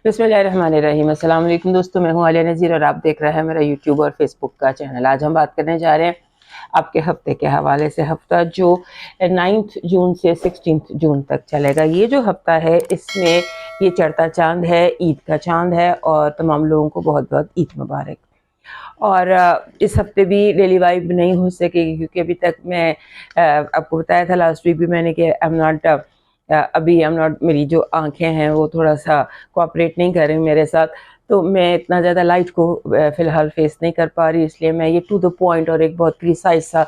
बिस्मिल्लाहिर्रहमानिर्रहीम। अस्सलाम वालेकुम दोस्तों, मैं हूं आलिया नज़ीर और आप देख रहे हैं मेरा यूट्यूब और फेसबुक का चैनल। आज हम बात करने जा रहे हैं आपके हफ्ते के हवाले से। हफ्ता जो 9 जून से 16 जून तक चलेगा, ये जो हफ्ता है इसमें ये चढ़ता चांद है, ईद का चांद है और तमाम लोगों को बहुत बहुत ईद मुबारक। और इस हफ्ते भी डेली वाइब नहीं हो सकेगी क्योंकि अभी तक मैं आपको बताया था लास्ट वीक भी मैंने कि आई एम नॉट, मेरी जो आंखें हैं वो थोड़ा सा कोऑपरेट नहीं कर रही मेरे साथ, तो मैं इतना ज़्यादा लाइट को फ़िलहाल फेस नहीं कर पा रही। इसलिए मैं ये टू द पॉइंट और एक बहुत प्रिसाइज सा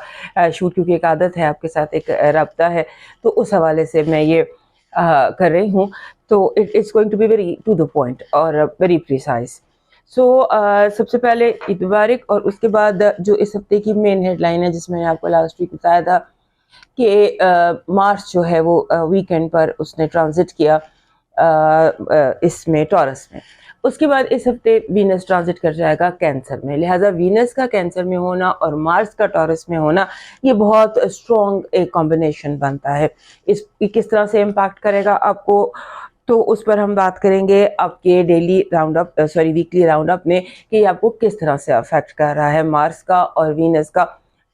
शूट, क्योंकि एक आदत है आपके साथ, एक रब्ता है, तो उस हवाले से मैं ये कर रही हूँ। तो it's going to be very to the point और वेरी प्रिसाइज। सबसे पहले ईद मुबारक। और उसके बाद जो इस हफ्ते की मेन हेडलाइन है, जिसमें मैंने आपको लास्ट वीक बताया था कि मार्स जो है वो वीकेंड पर उसने ट्रांजिट किया इसमें टॉरस में। उसके बाद इस हफ्ते वीनस ट्रांजिट कर जाएगा कैंसर में। लिहाजा वीनस का कैंसर में होना और मार्स का टॉरस में होना, ये बहुत स्ट्रॉन्ग एक कॉम्बिनेशन बनता है। इस किस तरह से इम्पैक्ट करेगा आपको, तो उस पर हम बात करेंगे आपके डेली वीकली राउंड अप में कि आपको किस तरह से अफेक्ट कर रहा है मार्स का और वीनस का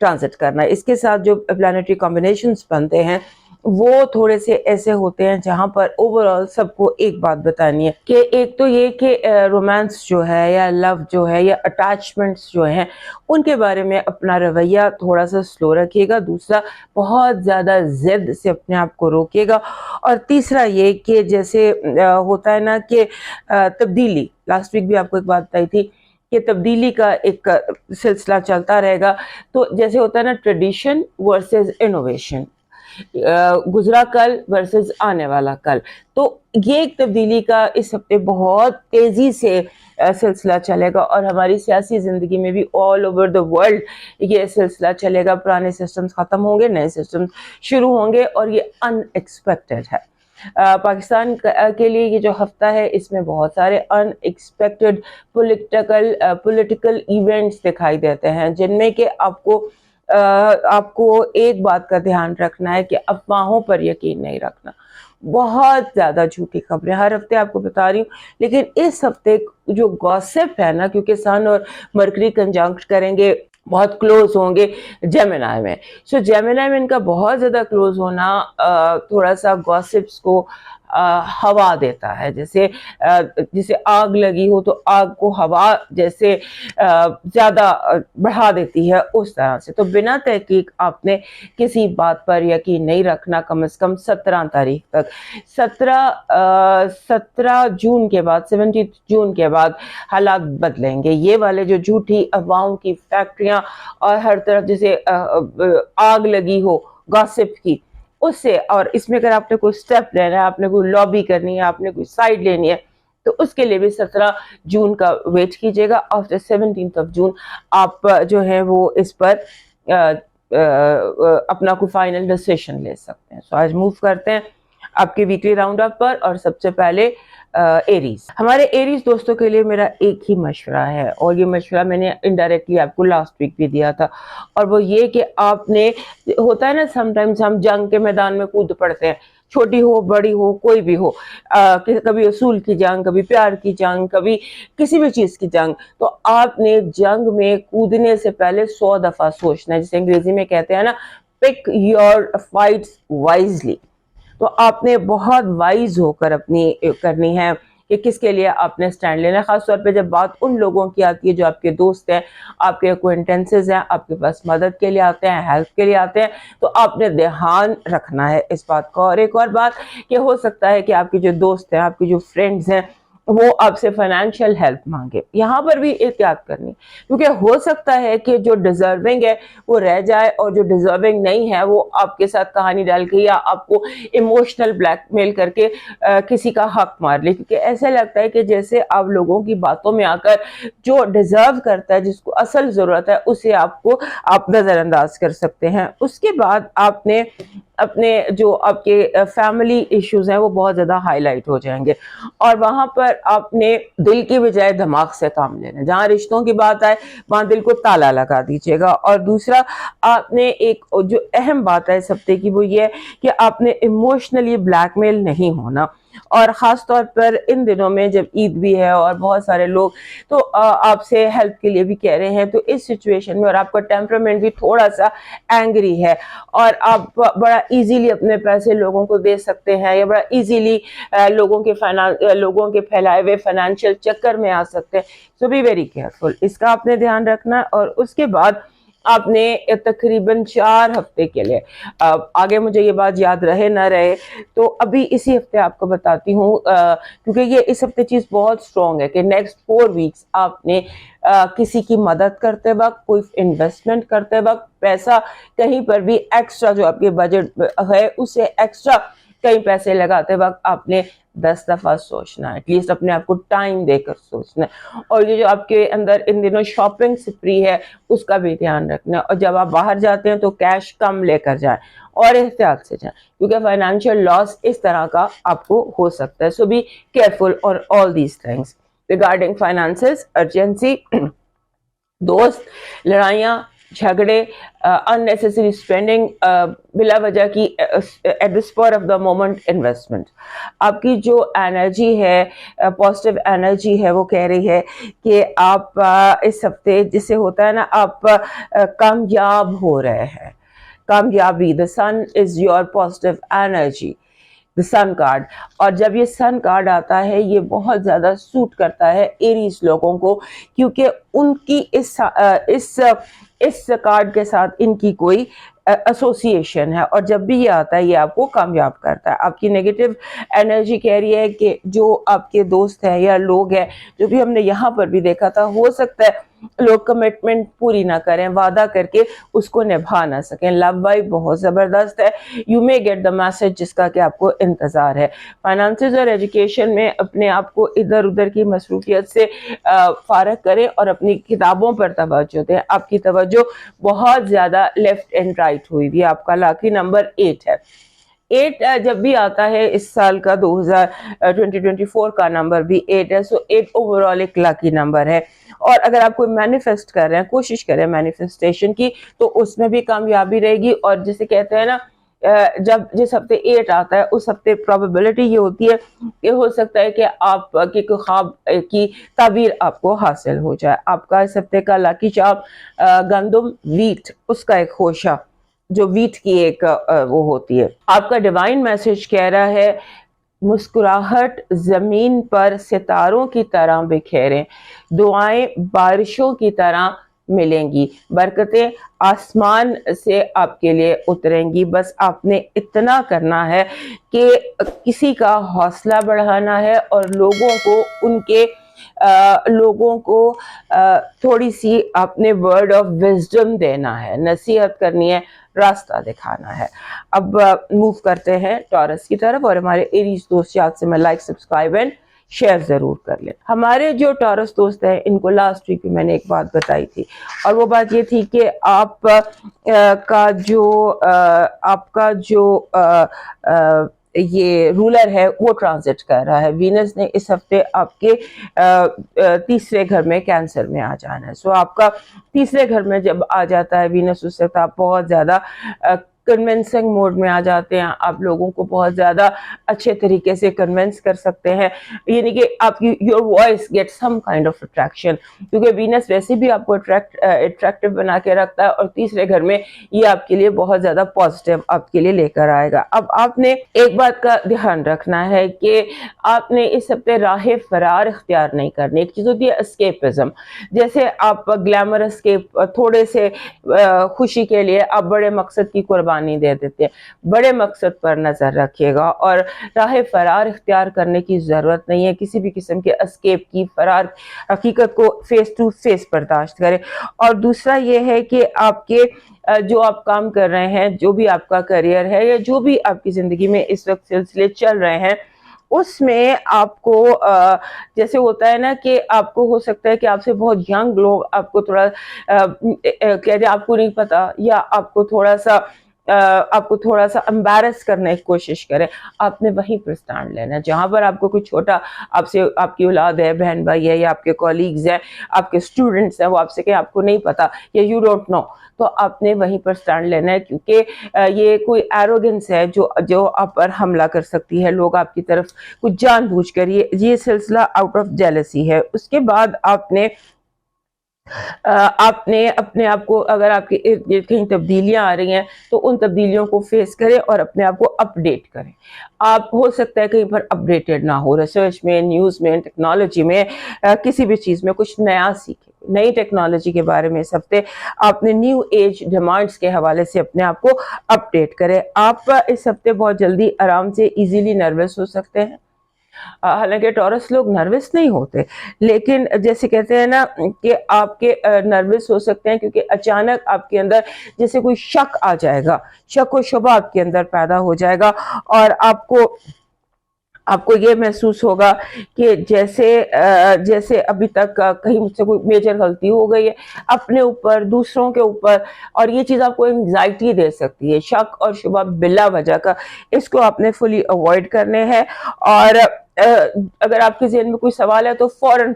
ट्रांजिट करना। इसके साथ जो प्लानिटरी कॉम्बिनेशंस बनते हैं वो थोड़े से ऐसे होते हैं जहां पर ओवरऑल सबको एक बात बतानी है कि एक तो ये कि रोमांस जो है या लव जो है या अटैचमेंट्स जो हैं उनके बारे में अपना रवैया थोड़ा सा स्लो रखिएगा। दूसरा, बहुत ज़्यादा जिद से अपने आप को रोकिएगा। और तीसरा ये कि जैसे होता है ना कि तब्दीली, लास्ट वीक भी आपको एक बात बताई थी कि तब्दीली का एक सिलसिला चलता रहेगा। तो जैसे होता है ना, ट्रेडिशन वर्सेस इनोवेशन, गुजरा कल वर्सेस आने वाला कल, तो ये एक तब्दीली का इस हफ्ते बहुत तेजी से सिलसिला चलेगा और हमारी सियासी ज़िंदगी में भी ऑल ओवर द वर्ल्ड ये सिलसिला चलेगा। पुराने सिस्टम्स ख़त्म होंगे, नए सिस्टम्स शुरू होंगे और ये अनएक्सपेक्टेड है। पाकिस्तान के लिए ये जो हफ्ता है इसमें बहुत सारे अनएक्सपेक्टेड पॉलिटिकल इवेंट्स दिखाई देते हैं, जिनमें कि आपको एक बात का ध्यान रखना है कि अफवाहों पर यकीन नहीं रखना। बहुत ज़्यादा झूठी खबरें हर हफ्ते आपको बता रही हूँ, लेकिन इस हफ्ते जो गॉसिप है ना, क्योंकि सन और मरकरी कंजंक्ट करेंगे, बहुत क्लोज होंगे जेमिनी में। जेमिनी में इनका बहुत ज़्यादा क्लोज होना थोड़ा सा गॉसिप्स को हवा देता है। जैसे आग लगी हो तो आग को हवा जैसे ज़्यादा बढ़ा देती है, उस तरह से। तो बिना तहकीक आपने किसी बात पर यकीन नहीं रखना, कम से कम 17 तारीख तक। 17 जून के बाद, 17 जून के बाद हालात बदलेंगे। ये वाले जो झूठी अफवाहों की फैक्ट्रियां और हर तरफ जैसे आग लगी हो गॉसिप की, उससे, और इसमें अगर आपने कोई स्टेप लेना है, आपने कोई लॉबी करनी है, आपने कोई साइड लेनी है, तो उसके लिए भी 17 जून का वेट कीजिएगा। आफ्टर 17 जून आप जो है वो इस पर अपना कोई फाइनल डिसीजन ले सकते हैं। आज मूव करते हैं आपके वीकली राउंड अप पर। और सबसे पहले एरीज, हमारे एरीज दोस्तों के लिए मेरा एक ही मशवरा है, और ये मशवरा मैंने इनडायरेक्टली आपको लास्ट वीक भी दिया था, और वो ये कि आपने, होता है ना समटाइम्स हम जंग के मैदान में कूद पड़ते हैं, छोटी हो बड़ी हो कोई भी हो, कभी असूल की जंग, कभी प्यार की जंग, कभी किसी भी चीज़ की जंग। तो आपने जंग में कूदने से पहले 100 दफ़ा सोचना है, जिसे अंग्रेजी में कहते हैं ना, पिक योर फाइट्स वाइजली। तो आपने बहुत वाइज होकर अपनी करनी है कि किसके लिए आपने स्टैंड लेना है। खासतौर पे जब बात उन लोगों की आती है जो आपके दोस्त हैं, आपके अक्वेंटेंसेस हैं, आपके पास मदद के लिए आते हैं, हेल्प के लिए आते हैं, तो आपने ध्यान रखना है इस बात का। और एक और बात कि हो सकता है कि आपके जो दोस्त हैं, आपके जो फ्रेंड्स हैं, वो आपसे फाइनेंशियल हेल्प मांगे। यहाँ पर भी एहतियात करनी, क्योंकि हो सकता है कि जो डिजर्विंग है वो रह जाए और जो डिजर्विंग नहीं है वो आपके साथ कहानी डाल के या आपको इमोशनल ब्लैकमेल करके किसी का हक मार ले। क्योंकि ऐसे लगता है कि जैसे आप लोगों की बातों में आकर जो डिजर्व करता है, जिसको असल जरूरत है, उसे आप नजरअंदाज कर सकते हैं। उसके बाद आपने अपने जो आपके फैमिली इश्यूज हैं वो बहुत ज़्यादा हाईलाइट हो जाएंगे, और वहाँ पर आपने दिल की बजाय दिमाग से काम लेना। जहाँ रिश्तों की बात आए वहाँ दिल को ताला लगा दीजिएगा। और दूसरा, आपने एक जो अहम बात है इस हफ्ते की, वो ये है कि आपने इमोशनली ब्लैकमेल नहीं होना। اور خاص طور پر ان دنوں میں جب عید بھی ہے اور بہت سارے لوگ تو آپ سے ہیلپ کے لیے بھی کہہ رہے ہیں، تو اس سچویشن میں اور آپ کا ٹیمپرامنٹ بھی تھوڑا سا اینگری ہے اور آپ بڑا ایزیلی اپنے پیسے لوگوں کو دے سکتے ہیں یا بڑا ایزیلی لوگوں کے پھیلائے ہوئے فائنینشیل چکر میں آ سکتے ہیں. سو بی ویری کیئرفل، اس کا آپ نے دھیان رکھنا. اور اس کے بعد آپ نے تقریباً 4 ہفتے کے لیے، آگے مجھے یہ بات یاد رہے نہ رہے تو ابھی اسی ہفتے آپ کو بتاتی ہوں، کیونکہ یہ اس ہفتے چیز بہت سٹرونگ ہے کہ نیکسٹ 4 ویکس آپ نے کسی کی مدد کرتے وقت، کوئی انویسٹمنٹ کرتے وقت، پیسہ کہیں پر بھی ایکسٹرا جو آپ کے بجٹ ہے اسے ایکسٹرا کئی پیسے لگاتے وقت آپ نے 10 دفعہ سوچنا ہے، ایٹ لیسٹ اپنے آپ کو ٹائم دے کر سوچنا ہے. اور یہ جو آپ کے اندر ان دنوں شاپنگ سپری ہے اس کا بھی دھیان رکھنا ہے. اور جب آپ باہر جاتے ہیں تو کیش کم لے کر جائیں اور احتیاط سے جائیں، کیونکہ فائنینشیل لاس اس طرح کا آپ کو ہو سکتا ہے. سو بی کیئرفل اور all these things regarding finances. Urgency, دوست، لڑائیاں، جھگڑے، unnecessary اسپینڈنگ، بلا وجہ کی at the spur of the moment investment. آپ کی جو انرجی ہے، پازیٹیو انرجی ہے، وہ کہہ رہی ہے کہ آپ اس ہفتے جسے ہوتا ہے نا آپ کامیاب ہو رہے ہیں. کامیابی، the sun is your positive energy, the sun card. اور جب یہ سن کارڈ آتا ہے یہ بہت زیادہ سوٹ کرتا ہے ایریز لوگوں کو، کیونکہ ان کی اس کارڈ کے ساتھ ان کی کوئی ایسوسیشن ہے. اور جب بھی یہ آتا ہے یہ آپ کو کامیاب کرتا ہے. آپ کی نیگیٹو انرجی کہہ رہی ہے کہ جو آپ کے دوست ہیں یا لوگ ہیں، جو بھی ہم نے یہاں پر بھی دیکھا تھا، ہو سکتا ہے لوگ کمٹمنٹ پوری نہ کریں، وعدہ کر کے اس کو نبھا نہ سکیں. لو وائب بہت زبردست ہے. You may get the message جس کا کہ آپ کو انتظار ہے. فائنانسز اور ایجوکیشن میں اپنے آپ کو ادھر ادھر کی مصروفیت سے فارغ کریں اور اپنی کتابوں پر توجہ دیں. آپ کی توجہ بہت زیادہ لیفٹ اینڈ رائٹ ہوئی بھی. آپ کا لاکی نمبر 8 ہے. 8 جب بھی آتا ہے اس سال کا 2024 کا نمبر بھی 8 ہے. سو 8 اوور آل ایک لاکی نمبر ہے. اور اگر آپ کوئی مینیفیسٹ کر رہے ہیں، کوشش کریں مینیفیسٹیشن کی، تو اس میں بھی کامیابی رہے گی. اور جسے کہتے ہیں نا جب جس ہفتے 8 آتا ہے اس ہفتے پروبیبلٹی یہ ہوتی ہے کہ ہو سکتا ہے کہ آپ کے خواب کی تعبیر آپ کو حاصل ہو جائے. آپ کا اس ہفتے کا لاکی چاپ گندم، ویٹ، اس کا ایک خوشہ جو ویٹ کی ایک وہ ہوتی ہے. آپ کا ڈیوائن میسج کہہ رہا ہے مسکراہٹ زمین پر ستاروں کی طرح بکھیریں، دعائیں بارشوں کی طرح ملیں گی، برکتیں آسمان سے آپ کے لیے اتریں گی. بس آپ نے اتنا کرنا ہے کہ کسی کا حوصلہ بڑھانا ہے اور لوگوں کو تھوڑی سی آپ نے ورڈ آف وزڈم دینا ہے، نصیحت کرنی ہے، راستہ دکھانا ہے. اب موو کرتے ہیں ٹورس کی طرف. اور ہمارے ایریز دوست یاد سے میں لائک، سبسکرائب اینڈ شیئر ضرور کر لیں. ہمارے جو ٹورس دوست ہیں ان کو لاسٹ ویک میں نے ایک بات بتائی تھی، اور وہ بات یہ تھی کہ آپ کا جو یہ رولر ہے وہ ٹرانزٹ کر رہا ہے. وینس نے اس ہفتے آپ کے تیسرے گھر میں کینسر میں آ جانا ہے. سو آپ کا تیسرے گھر میں جب آ جاتا ہے وینس، اس سے آپ بہت زیادہ کنونسنگ موڈ میں آ جاتے ہیں. آپ لوگوں کو بہت زیادہ اچھے طریقے سے کنونس کر سکتے ہیں، یعنی کہ آپ کی your voice get some kind of attraction, کیونکہ وینس ویسے بھی آپ کو اٹریکٹیو بنا کے رکھتا ہے. اور تیسرے گھر میں یہ آپ کے لیے بہت زیادہ پازیٹیو آپ کے لیے لے کر آئے گا. اب آپ نے ایک بات کا دھیان رکھنا ہے کہ آپ نے اس ہفتے راہ فرار اختیار نہیں کرنی. ایک چیز ہوتی ہے اسکیپزم، جیسے آپ گلیمر اسکیپ، تھوڑے سے خوشی کے لیے آپ بڑے مقصد کی قربانی دے دیتے ہیں. بڑے مقصد پر نظر رکھیے گا اور راہ فرار اختیار کرنے کی ضرورت نہیں ہے. کسی بھی قسم کے اسکیپ کی، فرار، حقیقت کو فیس ٹو فیس برداشت کریں. اور دوسرا یہ ہے کہ آپ کے جو آپ کام کر رہے ہیں، جو بھی آپ کا کریئر ہے یا جو بھی آپ کی زندگی میں اس وقت سلسلے چل رہے ہیں، اس میں آپ کو جیسے ہوتا ہے نا کہ آپ کو ہو سکتا ہے کہ آپ سے بہت ینگ لوگ آپ کو تھوڑا کہتے ہیں آپ کو نہیں پتا، یا آپ کو تھوڑا سا आपको थोड़ा सा एम्बैरस करने की कोशिश करे, आपने वहीं पर स्टैंड लेना है। जहाँ पर आपको कोई छोटा, आपसे आपकी औलाद है, बहन भाई है, या आपके कॉलीग्स हैं, आपके स्टूडेंट्स हैं, वो आपसे कहें आपको नहीं पता या यू डोंट नो, तो आपने वहीं पर स्टैंड लेना है, क्योंकि ये कोई एरोगेंस है जो जो आप पर हमला कर सकती है। लोग आपकी तरफ कुछ जानबूझकर, ये सिलसिला आउट ऑफ जेलसी है। उसके बाद आपने अपने आप को, अगर आपके इर्द गिर्द कहीं तब्दीलियां आ रही हैं तो उन तब्दीलियों को फेस करें और अपने आप को अपडेट करें। आप हो सकता है कहीं पर अपडेटेड ना हो, रिसर्च में, न्यूज़ में, टेक्नोलॉजी में, किसी भी चीज़ में कुछ नया सीखें, नई टेक्नोलॉजी के बारे में इस हफ्ते आपने न्यू एज डिमांड्स के हवाले से अपने आप को अपडेट करें। आप इस हफ्ते बहुत जल्दी आराम से इजीली नर्वस हो सकते हैं। हालांकि टॉरस लोग नर्वस नहीं होते, लेकिन जैसे कहते हैं ना कि आपके नर्वस हो सकते हैं क्योंकि अचानक आपके अंदर जैसे कोई शक आ जाएगा, शक व शुबा आपके अंदर पैदा हो जाएगा, और आपको ये महसूस होगा कि जैसे अभी तक कहीं मुझसे कोई मेजर गलती हो गई है अपने ऊपर, दूसरों के ऊपर, और ये चीज़ आपको एंग्जाइटी दे सकती है। शक और शुबा बिला वजह का, इसको आपने फुली अवॉइड करने हैं। और अगर आपके ज़हन में कोई सवाल है तो फौरन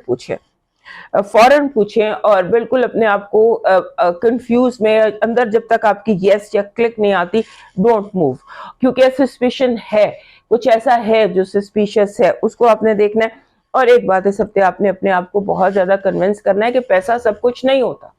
पूछें और बिल्कुल अपने आप को कंफ्यूज में अंदर, जब तक आपकी यस या क्लिक नहीं आती, डोंट मूव, क्योंकि सस्पिशन है, कुछ ऐसा है जो सस्पिशियस है, उसको आपने देखना है। और एक बात है, इस हफ्ते आपने अपने आप को बहुत ज्यादा कन्विंस करना है कि पैसा सब कुछ नहीं होता।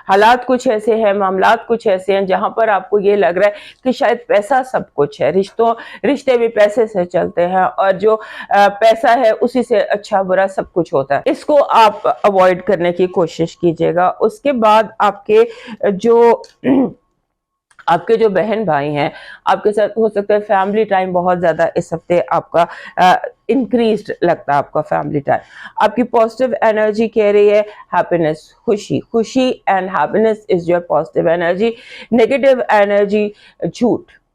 हालात कुछ ऐसे हैं, मामलात कुछ ऐसे हैं जहां पर आपको ये लग रहा है कि शायद पैसा सब कुछ है, रिश्ते भी पैसे से चलते हैं, और जो पैसा है उसी से अच्छा बुरा सब कुछ होता है। इसको आप अवॉइड करने की कोशिश कीजिएगा। उसके बाद आपके जो बहन भाई हैं, आपके साथ हो सकता है फैमिली टाइम बहुत ज्यादा इस हफ्ते आपका इंक्रीज्ड लगता है, आपका फैमिली टाइम। आपकी पॉजिटिव एनर्जी कह रही है हैप्पीनेस, खुशी and happiness is your positive energy. Negative energy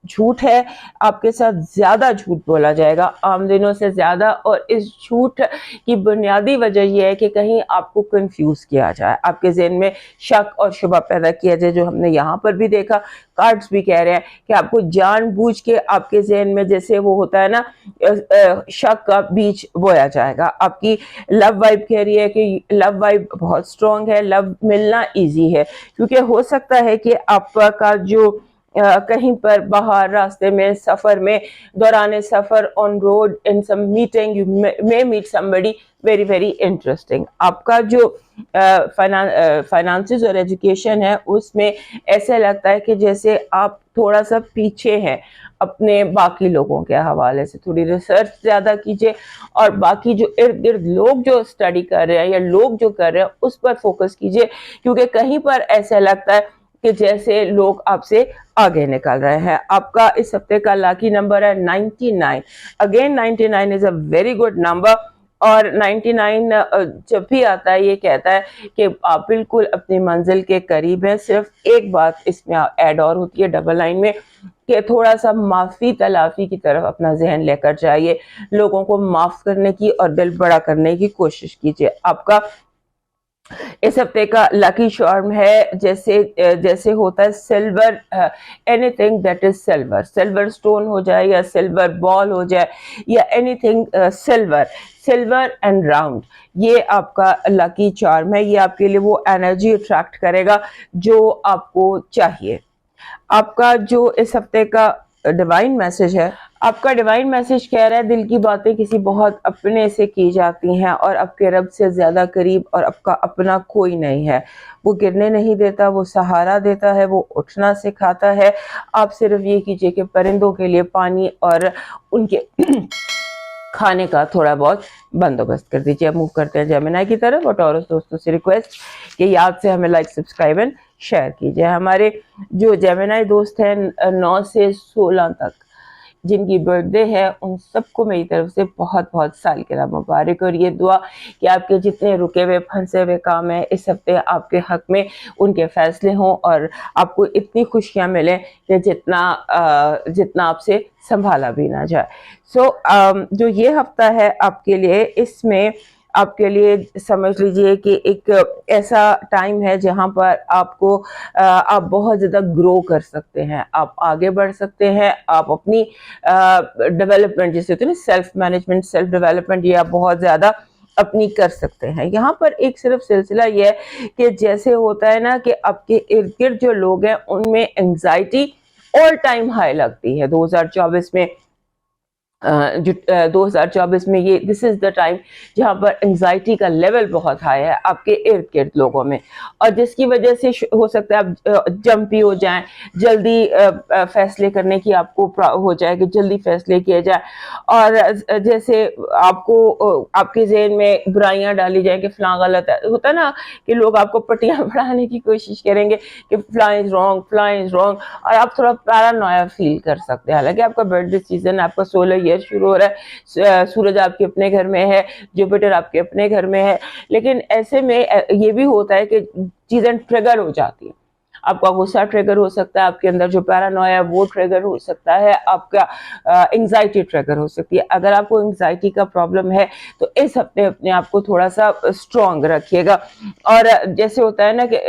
झूठ है, आपके साथ ज्यादा झूठ बोला जाएगा, आम दिनों से ज्यादा, और इस झूठ की बुनियादी वजह यह है कि कहीं आपको कंफ्यूज किया जाए, आपके ज़हन में शक और शुबा पैदा किया जाए, जो हमने यहाँ पर भी देखा। कार्ड्स भी कह रहे हैं कि आपको जानबूझ के आपके ज़हन में, जैसे वो होता है ना, शक का बीज बोया जाएगा। आपकी लव वाइब कह रही है कि लव वाइब बहुत स्ट्रॉन्ग है, लव मिलना ईजी है, क्योंकि हो सकता है कि आपका जो कहीं पर बाहर रास्ते में, सफर में, दौरान सफर, on road, in some meeting, you may meet somebody very very interesting. आपका जो फाइनेंसेस और एजुकेशन है, उसमें ऐसे लगता है कि जैसे आप थोड़ा सा पीछे हैं अपने बाकी लोगों के हवाले से। थोड़ी रिसर्च ज्यादा कीजिए, और बाकी जो इर्द गिर्द लोग जो स्टडी कर रहे हैं या लोग जो कर रहे हैं उस पर फोकस कीजिए, क्योंकि कहीं पर ऐसा लगता है कि जैसे लोग आपसे आगे निकल रहे हैं। आपका इस हफ्ते का लकी नंबर है 99। Again 99 is a very good number, और 99 जब भी आता है ये कहता है कि आप बिल्कुल अपनी मंजिल के करीब हैं। सिर्फ एक बात इसमें ऐड और होती है डबल लाइन में, कि थोड़ा सा माफी तलाफी की तरफ अपना जहन लेकर जाइए, लोगों को माफ करने की और दिल बड़ा करने की कोशिश कीजिए। आपका इस हफ्ते का लकी चार्म है, जैसे होता है silver, anything that is silver stone हो जाए, या सिल्वर बॉल हो जाए, या एनीथिंग सिल्वर एंड राउंड, ये आपका लकी चार्म है। ये आपके लिए वो एनर्जी अट्रैक्ट करेगा जो आपको चाहिए। आपका जो इस हफ्ते का डिवाइन मैसेज है, आपका डिवाइन मैसेज कह रहा है दिल की बातें किसी बहुत अपने से की जाती हैं, और आपके रब से ज्यादा करीब और आपका अपना कोई नहीं है। वो गिरने नहीं देता, वो सहारा देता है, वो उठना सिखाता है। आप सिर्फ ये कीजिए कि परिंदों के लिए पानी और उनके खाने का थोड़ा बहुत बंदोबस्त कर दीजिए। मूव करते हैं जेमिनी की तरफ, और टॉरस दोस्तों से रिक्वेस्ट कि याद से हमें लाइक, सब्सक्राइब एंड शेयर कीजिए। हमारे जो जेमिनी दोस्त हैं 9 से 16 तक जिनकी बर्थडे है, उन सबको मेरी तरफ से बहुत बहुत सालगिरह मुबारक, और ये दुआ कि आपके जितने रुके हुए फंसे हुए काम हैं इस हफ्ते आपके हक में उनके फैसले हों, और आपको इतनी खुशियां मिलें कि जितना आपसे संभाला भी ना जाए। जो ये हफ्ता है आपके लिए, इसमें آپ کے لیے سمجھ لیجئے کہ ایک ایسا ٹائم ہے جہاں پر آپ بہت زیادہ گرو کر سکتے ہیں، آپ آگے بڑھ سکتے ہیں، آپ اپنی ڈیولپمنٹ جسے ہوتے ہیں نا سیلف مینجمنٹ، سیلف ڈیولپمنٹ، یہ آپ بہت زیادہ اپنی کر سکتے ہیں۔ یہاں پر ایک صرف سلسلہ یہ ہے کہ جیسے ہوتا ہے نا کہ آپ کے ارد گرد جو لوگ ہیں ان میں انگزائٹی آل ٹائم ہائی لگتی ہے 2024 میں، جو 2024 میں یہ دس از دا ٹائم جہاں پر انگزائٹی کا لیول بہت ہائی ہے آپ کے ارد گرد لوگوں میں، اور جس کی وجہ سے ہو سکتا ہے آپ جمپی ہو جائیں، جلدی فیصلے کرنے کی آپ کو ہو جائے کہ جلدی فیصلے کیے جائیں، اور جیسے آپ کو آپ کے ذہن میں برائیاں ڈالی جائیں کہ فلاں غلط ہے، ہوتا ہے نا کہ لوگ آپ کو پٹیاں پڑھانے کی کوشش کریں گے کہ فلاں از رانگ، فلاں از رانگ، اور آپ تھوڑا پیرانویا فیل کر سکتے ہیں۔ حالانکہ آپ کا برتھ ڈے سیزن، آپ کا 16 ایئر شروع ہو رہا ہے، سورج آپ کے اپنے گھر میں ہے، جوپیٹر آپ کے اپنے گھر میں ہے، لیکن ایسے میں یہ بھی ہوتا ہے کہ چیزیں ٹریگر ہو جاتی ہیں، آپ کا غصہ ٹریگر ہو سکتا ہے، آپ کے اندر جو پیرانویا وہ ٹریگر ہو سکتا ہے، آپ کا انگزائٹی ٹریگر ہو سکتی ہے۔ اگر آپ کو انگزائٹی کا پرابلم ہے تو اس ہفتے اپنے آپ کو تھوڑا سا اسٹرانگ رکھیے گا، اور جیسے ہوتا ہے نا کہ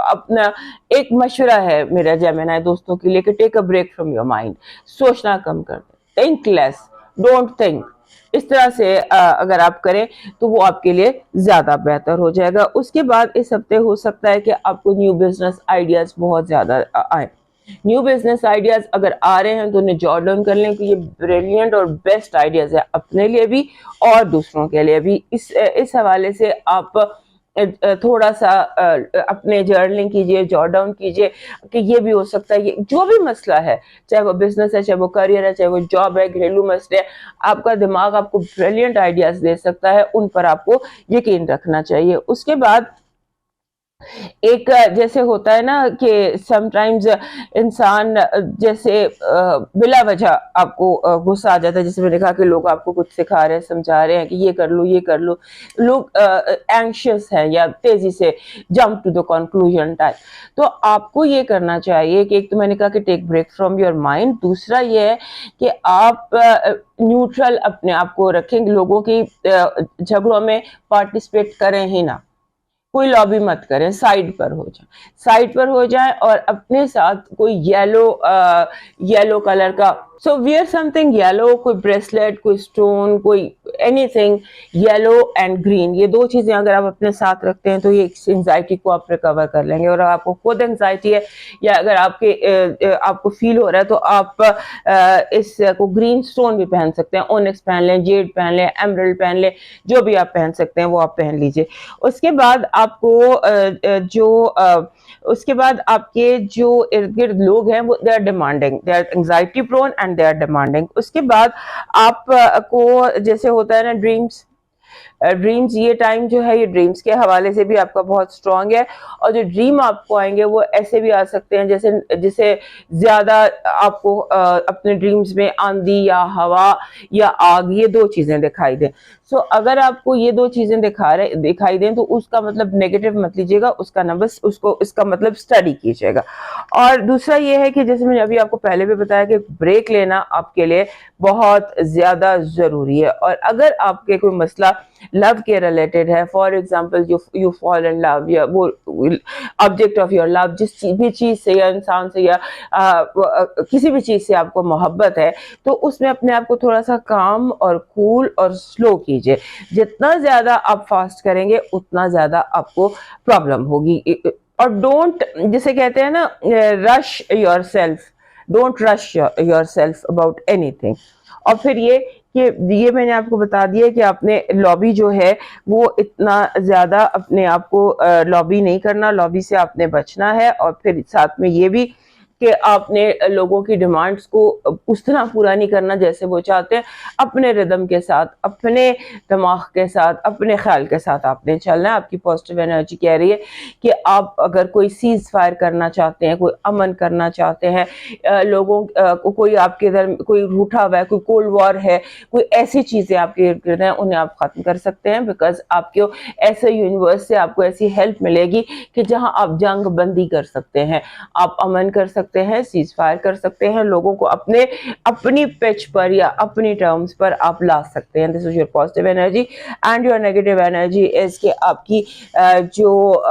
اپنا ایک مشورہ ہے میرا جیمنائی دوستوں کے لیے کہ take a break from your mind, سوچنا کم کر دیں، تھنک لیس، ڈونٹ تھنک، اس طرح سے اگر آپ کریں تو وہ آپ کے لیے زیادہ بہتر ہو جائے گا۔ اس کے بعد اس ہفتے ہو سکتا ہے کہ آپ کو نیو بزنس آئیڈیاز بہت زیادہ آئیں۔ نیو بزنس آئیڈیاز اگر آ رہے ہیں تو انہیں جوٹ ڈاؤن کر لیں کہ یہ بریلینٹ اور بیسٹ آئیڈیاز ہے اپنے لیے بھی اور دوسروں کے لیے بھی۔ اس حوالے سے آپ تھوڑا سا اپنے جرنلنگ کیجئے، جوٹ ڈاؤن کیجئے کہ یہ بھی ہو سکتا ہے، یہ جو بھی مسئلہ ہے، چاہے وہ بزنس ہے، چاہے وہ کریئر ہے، چاہے وہ جاب ہے، گھریلو مسئلے، آپ کا دماغ آپ کو بریلینٹ آئیڈیاز دے سکتا ہے، ان پر آپ کو یقین رکھنا چاہیے۔ اس کے بعد ایک جیسے ہوتا ہے نا کہ سم ٹائمز انسان جیسے بلا وجہ آپ کو غصہ آ جاتا ہے، جیسے میں نے کہا کہ لوگ آپ کو کچھ سکھا رہے ہیں، سمجھا رہے ہیں کہ یہ کر لو، یہ کر لو، لوگ اینکشیس ہیں یا تیزی سے jump to the conclusion type, تو آپ کو یہ کرنا چاہیے کہ ایک تو میں نے کہا کہ ٹیک بریک فرام یور مائنڈ، دوسرا یہ ہے کہ آپ نیوٹرل اپنے آپ کو رکھیں، لوگوں کی جھگڑوں میں پارٹیسپیٹ کریں ہی نہ، کوئی لابی مت کریں، سائڈ پر ہو جائیں اور اپنے ساتھ کوئی یلو کلر کا سو ویئر سم تھنگ یلو، کوئی بریسلیٹ، کوئی اسٹون، کوئی any thing yellow and green, یہ دو چیزیں اگر آپ اپنے ساتھ رکھتے ہیں تو یہ انزائٹی کو آپ ریکور کر لیں گے۔ اور آپ کو خود انزائٹی ہے یا اگر آپ کو فیل ہو رہا ہے تو آپ اس کو گرین اسٹون بھی پہن سکتے ہیں، اونکس پہن لیں، جیڈ پہن لیں، ایمرلڈ پہن لیں، جو بھی آپ پہن سکتے ہیں وہ آپ پہن لیجئے۔ اس کے بعد آپ کو اس کے بعد آپ کے جو ارد گرد لوگ ہیں وہ they are demanding, they are anxiety prone and they are demanding. اس کے بعد آپ کو جیسے ہوتا ہے نا ڈریمز، یہ ٹائم جو ہے یہ ڈریمز کے حوالے سے بھی آپ کا بہت اسٹرانگ ہے، اور جو ڈریم آپ کو آئیں گے وہ ایسے بھی آ سکتے ہیں جیسے زیادہ آپ کو اپنے ڈریمز میں آندھی یا ہوا یا آگ، یہ دو چیزیں دکھائی دیں۔ سو اگر آپ کو یہ دو چیزیں دکھائی دیں تو اس کا مطلب نیگیٹو مت لیجیے گا، اس کا مطلب اسٹڈی کیجیے گا۔ اور دوسرا یہ ہے کہ جیسے میں نے ابھی آپ کو پہلے بھی بتایا کہ بریک لینا آپ کے لیے بہت زیادہ ضروری ہے، اور اگر آپ کے کوئی مسئلہ لو کے ریلیٹڈ ہے، فار ایگزامپل یو فال ان لو، یا وہ آبجیکٹ آف یور لو جس بھی چیز سے یا انسان سے یا کسی بھی چیز سے آپ کو محبت ہے، تو اس میں اپنے آپ کو تھوڑا سا کام اور کول اور سلو کیجئے۔ جتنا زیادہ آپ فاسٹ کریں گے اتنا زیادہ آپ کو پرابلم ہوگی۔ اور ڈونٹ، جسے کہتے ہیں نا rush yourself about anything. اور پھر یہ میں نے آپ کو بتا دیا کہ آپ نے لابی جو ہے وہ اتنا زیادہ اپنے آپ کو لابی نہیں کرنا، لابی سے آپ نے بچنا ہے، اور پھر ساتھ میں یہ بھی کہ آپ نے لوگوں کی ڈیمانڈز کو اس طرح پورا نہیں کرنا جیسے وہ چاہتے ہیں، اپنے ردم کے ساتھ، اپنے دماغ کے ساتھ، اپنے خیال کے ساتھ آپ نے چلنا ہے۔ آپ کی پازیٹیو انرجی کہہ رہی ہے کہ آپ اگر کوئی سیز فائر کرنا چاہتے ہیں، کوئی امن کرنا چاہتے ہیں، لوگوں کوئی آپ کے ادھر کوئی روٹھا ہوا ہے، کوئی کولڈ وار ہے، کوئی ایسی چیزیں آپ کے ارد گرد ہیں، انہیں آپ ختم کر سکتے ہیں، بیکاز آپ کو ایسے یونیورس سے آپ کو ایسی ہیلپ ملے گی کہ جہاں آپ جنگ بندی کر سکتے ہیں، آپ امن کر سکتے सकते हैं, सीज फायर कर सकते हैं, लोगों को अपनी पिच पर या अपनी टर्म्स पर आप ला सकते हैं. This is your positive energy. And your negative energy is कि आपकी जो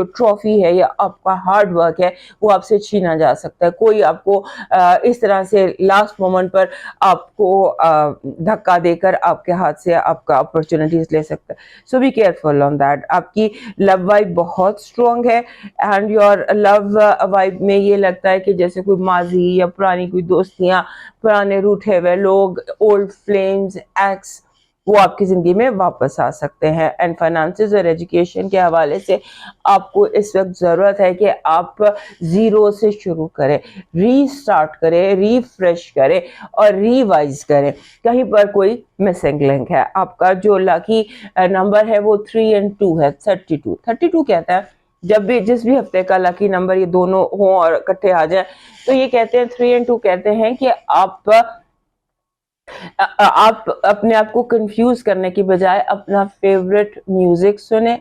ट्रॉफी है या आपका हार्ड वर्क है वो आपसे छीना जा सकता है. कोई आपको इस तरह से लास्ट मोमेंट पर आपको धक्का देकर आपके हाथ से आपका अपॉर्चुनिटीज ले सकता है. सो बी केयरफुल ऑन दैट. आपकी लव वाइब बहुत स्ट्रॉन्ग है एंड योर लव वाइब में ये लगता है कि जैसे कोई माजी या पुरानी कोई दोस्तियां, पुराने रूठे हुए लोग, ओल्ड फ्लेम्स, एक्स, वो आपकी जिंदगी में वापस आ सकते हैं. एंड फाइनेंसेस और एजुकेशन के हवाले से आपको इस वक्त ज़रूरत है कि आप ज़ीरो से शुरू करें, रीस्टार्ट करें, रीफ्रेश करें और रिवाइज करें. कहीं पर कोई मिसिंग लिंक है. आपका जो लकी नंबर है वो 3 और 2 है. 32 कहता है जब भी जिस भी हफ्ते का लकी नंबर ये दोनों हों और इकट्ठे आ जाए तो ये कहते हैं 3 और 2 कहते हैं कि आप अपने आप को कंफ्यूज करने की बजाय अपना फेवरेट म्यूजिक सुने,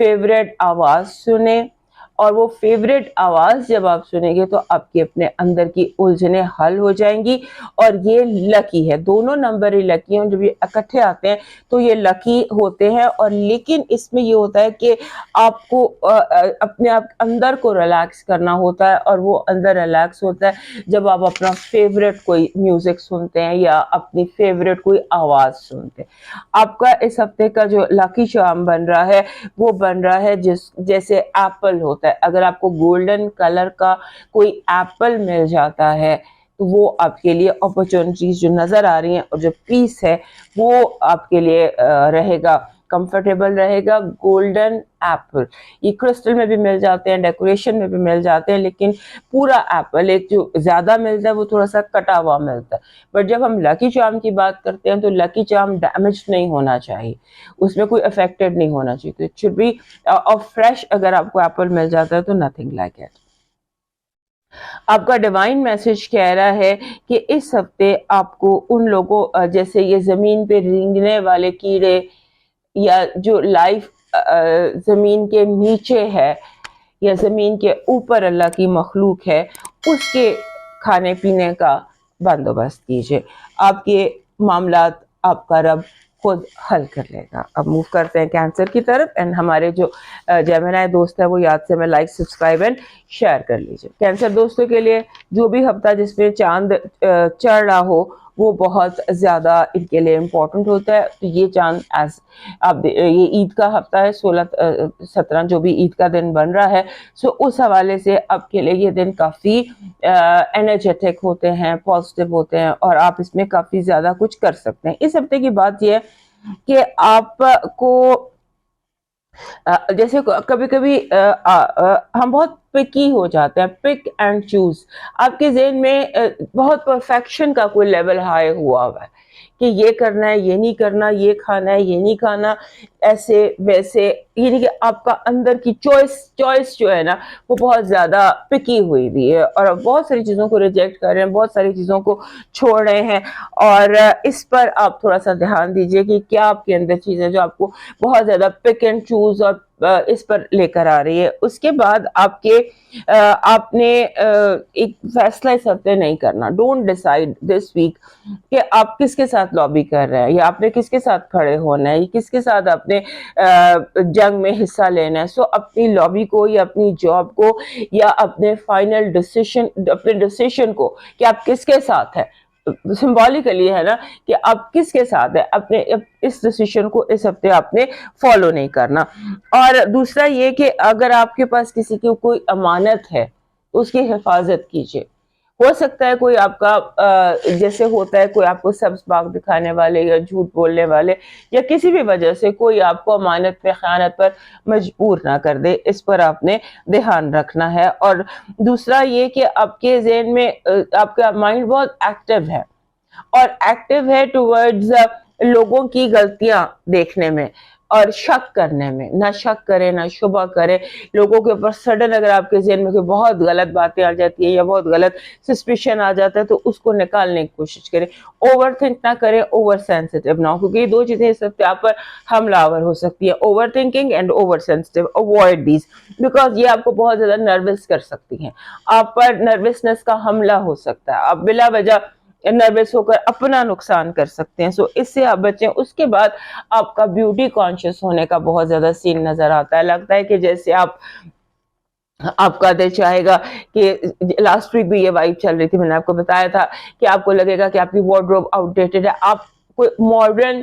फेवरेट आवाज सुने, और वो फेवरेट आवाज जब आप सुनेंगे तो आपके अपने अंदर की उलझने हल हो जाएंगी. और ये लकी है, दोनों नंबर ही लकी हैं. जब ये इकट्ठे आते हैं तो ये लकी होते हैं. और लेकिन इसमें ये होता है कि आपको अपने आप अंदर को रिलैक्स करना होता है, और वो अंदर रिलैक्स होता है जब आप अपना फेवरेट कोई म्यूजिक सुनते हैं या अपनी फेवरेट कोई आवाज सुनते हैं. आपका इस हफ्ते का जो लकी चार्म बन रहा है वो बन रहा है जैसे एप्पल होता है. अगर आपको गोल्डन कलर का कोई एप्पल मिल जाता है तो वो आपके लिए अपॉर्चुनिटीज जो नजर आ रही हैं और जो पीस है वो आपके लिए रहेगा, कंफर्टेबल रहेगा. गोल्डन एप्पल ये क्रिस्टल में भी मिल जाते हैं, डेकोरेशन में भी मिल जाते हैं, लेकिन पूरा एप्पल एक जो ज्यादा मिलता है वो थोड़ा सा कटा हुआ मिलता है. बट जब हम लकी चार्म की बात करते हैं तो लकी चार्म डैमेज नहीं होना चाहिए, उसमें कोई अफेक्टेड नहीं होना चाहिए. तो इट शुड बी फ्रेश. अगर आपको एप्पल मिल जाता है तो नथिंग लाइक इट. आपका डिवाइन मैसेज कह रहा है कि इस हफ्ते आपको उन लोगों जैसे ये जमीन पे रेंगने वाले कीड़े या जो लाइफ जमीन के नीचे है या जमीन के ऊपर अल्लाह की मखलूक है, उसके खाने पीने का बंदोबस्त कीजिए. आपके मामलात आपका रब खुद हल कर लेगा. अब मूव करते हैं कैंसर की तरफ. एंड हमारे जो जेमिनी दोस्त है वो याद से हमें लाइक, सब्सक्राइब एंड शेयर कर लीजिए. कैंसर दोस्तों के लिए जो भी हफ्ता जिसमें चांद चढ़ रहा हो वो बहुत ज़्यादा इनके लिए इम्पोर्टेंट होता है. तो ये चांद ये ईद का हफ्ता है, 16-17 जो भी ईद का दिन बन रहा है. सो उस हवाले से आपके लिए ये दिन काफ़ी एनर्जेटिक होते हैं, पॉजिटिव होते हैं और आप इसमें काफ़ी ज़्यादा कुछ कर सकते हैं. इस हफ्ते की बात यह है कि आपको जैसे कभी कभी हम बहुत पिकी हो जाते हैं, पिक एंड चूज. आपके ज़हन में बहुत परफेक्शन का कोई लेवल हाई हुआ हुआ है कि ये करना है, ये नहीं करना, ये खाना है, ये नहीं खाना, ऐसे वैसे. यानी कि आपका अंदर की चॉइस जो है ना वो बहुत ज़्यादा पिकी हुई भी है और बहुत सारी चीज़ों को रिजेक्ट कर रहे हैं, बहुत सारी चीज़ों को छोड़ रहे हैं. और इस पर आप थोड़ा सा ध्यान दीजिए कि क्या आपके अंदर चीज़ें जो आपको बहुत ज़्यादा पिक एंड चूज और इस पर लेकर आ रही है. उसके बाद आपने एक फैसला इस हफ्ते नहीं करना. डोंट डिसाइड दिस वीक कि आप किसके साथ लॉबी कर रहे हैं या आपने किसके साथ खड़े होना है, किसके साथ अपने जंग में हिस्सा लेना है. सो अपनी लॉबी को या अपनी जॉब को या अपने फाइनल डिसीजन को कि आप किसके साथ है, सिंबॉलिकली है ना कि आप किसके साथ है, अपने इस डिसीजन को इस हफ्ते आपने फॉलो नहीं करना. और दूसरा ये कि अगर आपके पास किसी की कोई अमानत है उसकी हिफाजत कीजिए. हो सकता है कोई आपका जैसे होता है कोई आपको सब्ज बाग दिखाने वाले या झूठ बोलने वाले या किसी भी वजह से कोई आपको अमानत पे खयानत पर मजबूर ना कर दे. इस पर आपने ध्यान रखना है. और दूसरा ये कि आपके ज़हन में आपका माइंड बहुत एक्टिव है और एक्टिव है टुवर्ड्स लोगों की गलतियां देखने में. اور شک کرنے میں، نہ شک کرے نہ شبہ کرے لوگوں کے اوپر. سڈن اگر آپ کے ذہن میں کوئی بہت غلط باتیں آ جاتی ہیں یا بہت غلط سسپیشن آ جاتا ہے تو اس کو نکالنے کی کوشش کریں. اوور تھنک نہ کریں، اوور سینسٹیو نہ ہو، کیونکہ یہ دو چیزیں اس وقت آپ پر حملہ آور ہو سکتی ہے. Over thinking and over sensitive, avoid these, because یہ آپ کو بہت زیادہ نروس کر سکتی ہیں. آپ پر نروسنس کا حملہ ہو سکتا ہے، آپ بلا وجہ نروس ہو کر اپنا نقصان کر سکتے ہیں. سو اس سے آپ بچیں. اس کے بعد آپ کا بیوٹی کانشیس ہونے کا بہت زیادہ سین نظر آتا ہے. لگتا ہے کہ جیسے آپ کا دل چاہے گا کہ لاسٹ ویک بھی یہ وائب چل رہی تھی، میں نے آپ کو بتایا تھا کہ آپ کو لگے گا کہ آپ کی وارڈروب آؤٹ ڈیٹڈ ہے. آپ کوئی ماڈرن،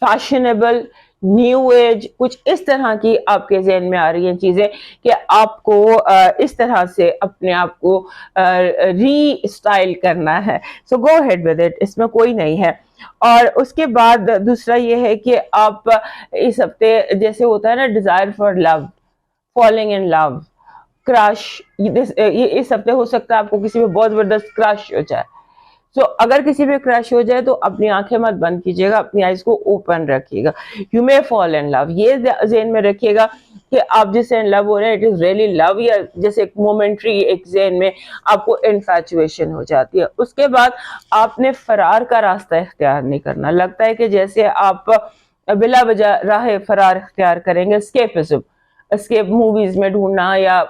فیشنیبل، نیو ایج کچھ اس طرح کی آپ کے ذہن میں آ رہی ہیں چیزیں کہ آپ کو اس طرح سے اپنے آپ کو ری اسٹائل کرنا ہے. سو گو ہیڈ ود اٹ، اس میں کوئی نہیں ہے. اور اس کے بعد دوسرا یہ ہے کہ آپ اس ہفتے جیسے ہوتا ہے نا desire for love, falling in love, crush, اس ہفتے ہو سکتا ہے آپ کو کسی پہ بہت زبردست کرش ہو جائے. سو اگر کسی پہ کرش ہو جائے تو اپنی آنکھیں مت بند کیجیے گا، اپنی آئیز کو اوپن رکھیے گا. یو مے فال ان لو، یہ ذہن میں رکھیے گا کہ آپ جس سے ان لو ہو رہے ہیں اٹ از ریئلی لو، یا جیسے ایک مومنٹری ایک ذہن میں آپ کو انفیچویشن ہو جاتی ہے. اس کے بعد آپ نے فرار کا راستہ اختیار نہیں کرنا. لگتا ہے کہ جیسے آپ بلا وجہ راہ فرار اختیار کریں گے، اسکیپزم، اسکیپ موویز میں ڈھونڈنا، یا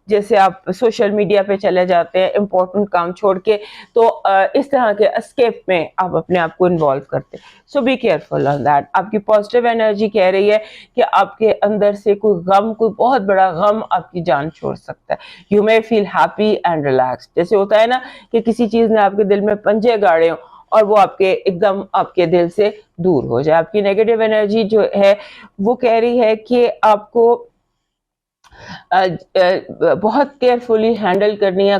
جیسے آپ سوشل میڈیا پہ چلے جاتے ہیں امپورٹنٹ کام چھوڑ کے، تو اس طرح کے اسکیپ میں آپ اپنے آپ کو انوالو کرتے. سو بی کیئرفل آن دیٹ. آپ کی پازیٹیو انرجی کہہ رہی ہے کہ آپ کے اندر سے کوئی غم، کوئی بہت بڑا غم آپ کی جان چھوڑ سکتا ہے. You may feel happy and relax. جیسے ہوتا ہے نا کہ کسی چیز نے آپ کے دل میں پنجے گاڑے ہوں اور وہ آپ کے ایک دم آپ کے دل سے دور ہو جائے. آپ کی نیگیٹو انرجی جو ہے وہ کہہ رہی ہے کہ آپ کو بہت کیئرفلی ہینڈل کرنی ہے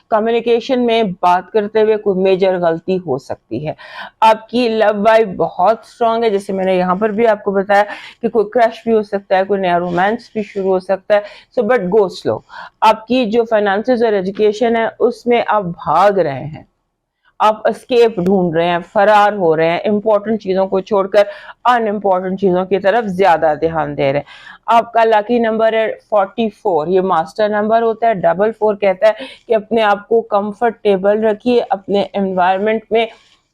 کمیونیکیشن میں بات کرتے ہوئے کوئی میجر غلطی ہو سکتی ہے. آپ کی لو وائب بہت اسٹرانگ ہے، جیسے میں نے یہاں پر بھی آپ کو بتایا کہ کوئی کرش بھی ہو سکتا ہے، کوئی نیا رومانس بھی شروع ہو سکتا ہے. سو بٹ گو سلو. آپ کی جو فائنانسز اور ایجوکیشن ہے اس میں آپ بھاگ رہے ہیں، آپ اسکیپ ڈھونڈ رہے ہیں، فرار ہو رہے ہیں، امپورٹنٹ چیزوں کو چھوڑ کر ان امپورٹنٹ چیزوں کی طرف زیادہ دھیان دے رہے ہیں. آپ کا لاکی نمبر ہے 44، یہ ماسٹر نمبر ہوتا ہے. 44 کہتا ہے کہ اپنے آپ کو کمفرٹیبل رکھیے، اپنے انوائرمنٹ میں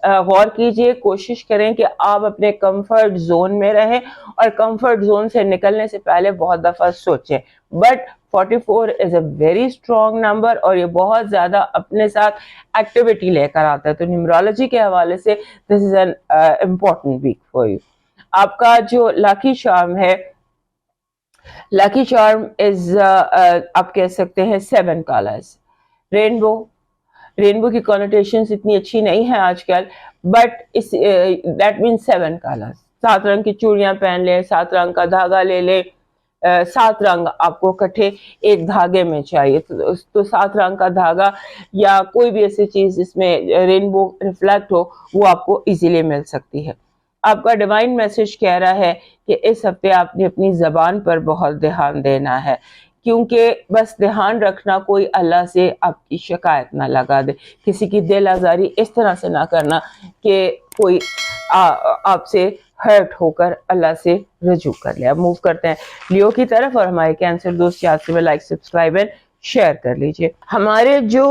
غور کیجئے، کوشش کریں کہ آپ اپنے کمفرٹ زون میں رہیں، اور کمفرٹ زون سے نکلنے سے پہلے بہت دفعہ سوچیں. But 44 is a very strong number, اور یہ بہت زیادہ اپنے ساتھ ایکٹیویٹی لے کر آتا ہے. تو نیومرولوجی کے حوالے سے this is an important week for you. آپ کا جو لاکی چارم ہے، لاکی چارم از آپ کہہ سکتے ہیں 7 کلرز. رینبو، رینبو کی کنوٹیشنز اتنی اچھی نہیں ہیں آج کل، بٹ دیٹ مینس 7 کلرز. 7 رنگ کی چوڑیاں پہن لیں، 7 رنگ کا دھاگا لے لیں. 7 رنگ آپ کو کٹھے ایک دھاگے میں چاہیے، تو 7 رنگ کا دھاگا یا کوئی بھی ایسی چیز جس میں رینبو ریفلیکٹ ہو وہ آپ کو ایزیلی مل سکتی ہے. آپ کا ڈیوائن میسج کہہ رہا ہے کہ اس ہفتے آپ نے اپنی زبان پر بہت دھیان دینا ہے، کیونکہ بس دھیان رکھنا کوئی اللہ سے آپ کی شکایت نہ لگا دے. کسی کی دل آزاری اس طرح سے نہ کرنا کہ کوئی آپ سے ہرٹ ہو کر اللہ سے رجوع کر لے. اب موو کرتے ہیں لیو کی طرف، اور ہمارے کینسر دوست یاد سے لائک، سبسکرائب اینڈ شیئر کر لیجئے. ہمارے جو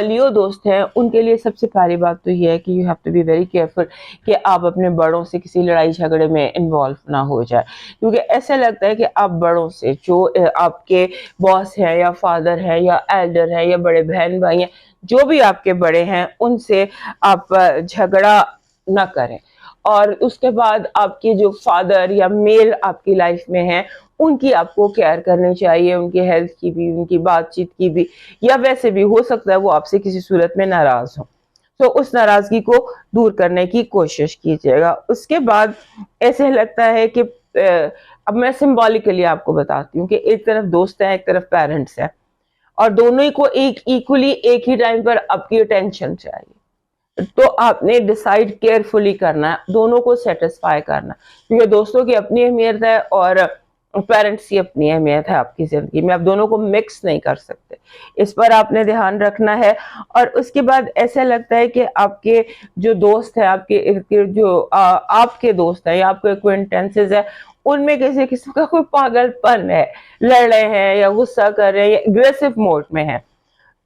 لیو دوست ہیں ان کے لیے سب سے پہلی بات تو یہ ہے کہ you have to be very careful کہ آپ اپنے بڑوں سے کسی لڑائی جھگڑے میں انوالو نہ ہو جائے، کیونکہ ایسا لگتا ہے کہ آپ بڑوں سے، جو آپ کے باس ہیں یا فادر ہیں یا ایلڈر ہیں یا بڑے بہن بھائی ہیں، جو بھی آپ کے بڑے ہیں ان سے آپ جھگڑا نہ کریں. اور اس کے بعد آپ کے جو فادر یا میل آپ کی لائف میں ہیں ان کی آپ کو کیئر کرنی چاہیے، ان کی ہیلتھ کی بھی، ان کی بات چیت کی بھی، یا ویسے بھی ہو سکتا ہے وہ آپ سے کسی صورت میں ناراض ہوں، تو اس ناراضگی کو دور کرنے کی کوشش کیجیے گا. اس کے بعد ایسے لگتا ہے کہ اب میں سمبولکلی آپ کو بتاتی ہوں کہ ایک طرف دوست ہیں، ایک طرف پیرنٹس ہیں، اور دونوں ہی کو ایکولی ایک ہی ٹائم پر آپ کی اٹینشن چاہیے. تو آپ نے ڈیسائیڈ کیئرفلی کرنا ہے، دونوں کو سیٹسفائی کرنا، کیونکہ دوستوں کی اپنی اہمیت ہے اور पेरेंट्स की अपनी अहमियत है आपकी ज़िंदगी में, आप दोनों को मिक्स नहीं कर सकते, इस पर आपने ध्यान रखना है। और उसके बाद ऐसा लगता है कि आपके जो दोस्त हैं, आपके इर्द गिर्द जो आपके दोस्त हैं या आपके एक्वेंटेंसेस है, उनमें किसी किस्म का कोई पागलपन है, लड़ रहे हैं या गुस्सा कर रहे हैं या एग्रेसिव मोड में हैं,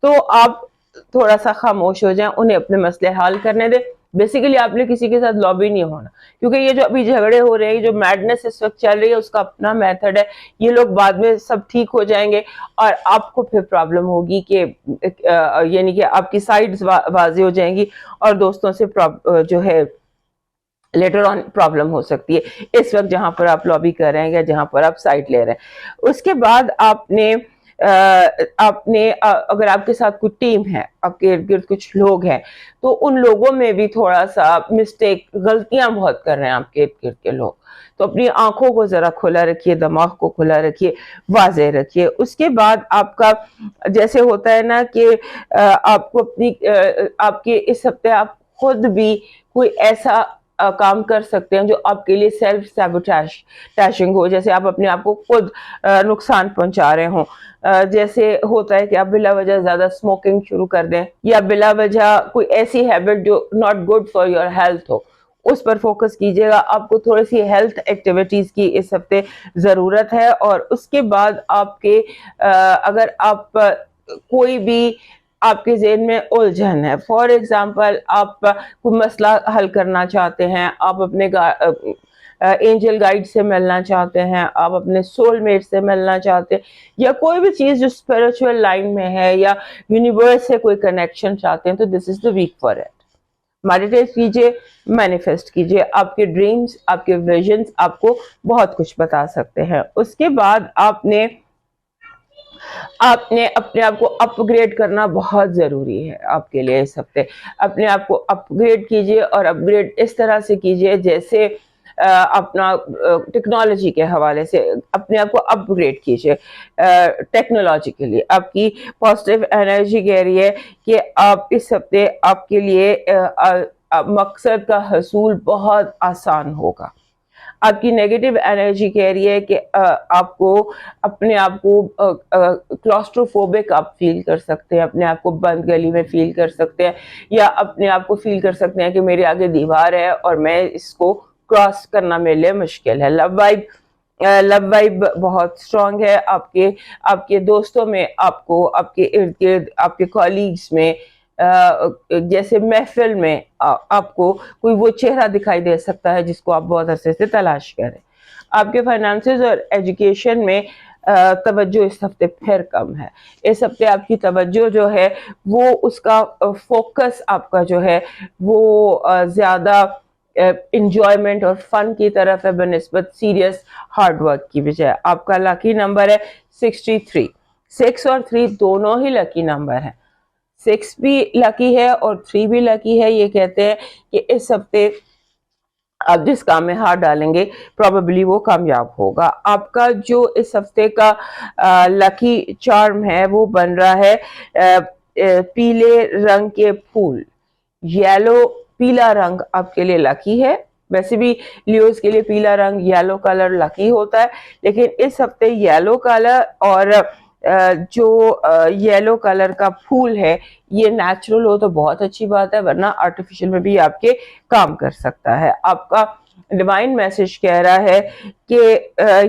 तो आप थोड़ा सा खामोश हो जाएं, उन्हें अपने मसले हल करने दें। बेसिकली आपने किसी के साथ लॉबी नहीं होना, क्योंकि ये जो अभी झगड़े हो रहे हैं, जो मैडनेस इस वक्त चल रही है, उसका अपना मेथड है। ये लोग बाद में सब ठीक हो जाएंगे और आपको फिर प्रॉब्लम होगी कि यानी कि आपकी साइड्स वाजी हो जाएंगी और दोस्तों से जो है लेटर ऑन प्रॉब्लम हो सकती है, इस वक्त जहां पर आप लॉबी कर रहे हैं या जहां पर आप साइड ले रहे हैं। उसके बाद आपने अगर आपके साथ कुछ टीम है, आपके इर्द गिर्द कुछ लोग हैं, तो उन लोगों में भी थोड़ा सा मिस्टेक, गलतियां बहुत कर रहे हैं आपके इर्द गिर्द के लोग, तो अपनी आंखों को जरा खुला रखिए, दिमाग को खुला रखिए, वाज़ेह रखिए। उसके बाद आपका जैसे होता है ना कि आपको आपके इस हफ्ते आप खुद भी कोई ऐसा काम कर सकते हैं जो आपके लिए सेल्फ सैबोटेजिंग हो, जैसे आप अपने आप को खुद नुकसान पहुंचा रहे हों। जैसे होता है कि आप बिला वजह ज्यादा स्मोकिंग शुरू कर दें या बिला वजह कोई ऐसी हैबिट जो not good for your health हो, उस पर फोकस कीजिएगा। आपको थोड़ी सी हेल्थ एक्टिविटीज की इस हफ्ते जरूरत है। और उसके बाद आपके अगर आप कोई भी आपके ज़हन में उलझन है, फॉर एग्जांपल आप कोई मसला हल करना चाहते हैं, आप अपने एंजल गाइड से मिलना चाहते हैं, आप अपने सोलमेट से मिलना चाहते हैं, या कोई भी चीज़ जो स्पिरिचुअल लाइन में है या यूनिवर्स से कोई कनेक्शन चाहते हैं, तो this is the week for it. Meditate कीजिए, मैनिफेस्ट कीजिए, आपके ड्रीम्स, आपके विजन्स आपको बहुत कुछ बता सकते हैं। उसके बाद आपने अपने आप को अपग्रेड करना बहुत ज़रूरी है आपके लिए इस हफ्ते। अपने आप को अपग्रेड कीजिए और अपग्रेड इस तरह से कीजिए जैसे अपना टेक्नोलॉजी के हवाले से अपने आप को अपग्रेड कीजिए। टेक्नोलॉजिकली आपकी पॉजिटिव एनर्जी कह रही है कि आप इस हफ्ते आपके लिए मकसद का हसूल बहुत आसान होगा। आपकी नेगेटिव एनर्जी कह रही है कि आपको अपने आप को क्लॉस्ट्रोफोबिक आप फील कर सकते हैं, अपने आप को बंद गली में फील कर सकते हैं, या अपने आप को फील कर सकते हैं कि मेरे आगे दीवार है और मैं इसको क्रॉस करना मेरे लिए मुश्किल है। लव वाइब बहुत स्ट्रांग है आपके दोस्तों में, आपको आपके इर्द गिर्द, आपके कॉलीग्स में, जैसे महफिल में आपको कोई वो चेहरा दिखाई दे सकता है जिसको आप बहुत अरसे से तलाश करें। आपके फाइनेंसेस और एजुकेशन में तवज्जो इस हफ्ते फिर कम है। इस हफ्ते आपकी तवज्जो जो है वो उसका फोकस आपका जो है वो ज़्यादा इंजॉयमेंट और फन की तरफ है बनिस्बत सीरियस हार्ड वर्क की बजाय। आपका लकी नंबर है 63। 6 और 3 दोनों ही लकी नंबर हैं। 6 भी लकी है और 3 भी लकी है। ये कहते हैं कि इस हफ्ते आप जिस काम में हाथ डालेंगे प्रोबेबली वो कामयाब होगा। आपका जो इस हफ्ते का लकी चार्म है वो बन रहा है पीले रंग के फूल। येलो, पीला रंग आपके लिए लकी है। वैसे भी लियोज के लिए पीला रंग, येलो कलर लकी होता है, लेकिन इस हफ्ते येलो कलर और जो येलो कलर का फूल है ये नेचुरल हो तो बहुत अच्छी बात है, वरना आर्टिफिशियल में भी आपके काम कर सकता है। आपका डिवाइन मैसेज कह रहा है कि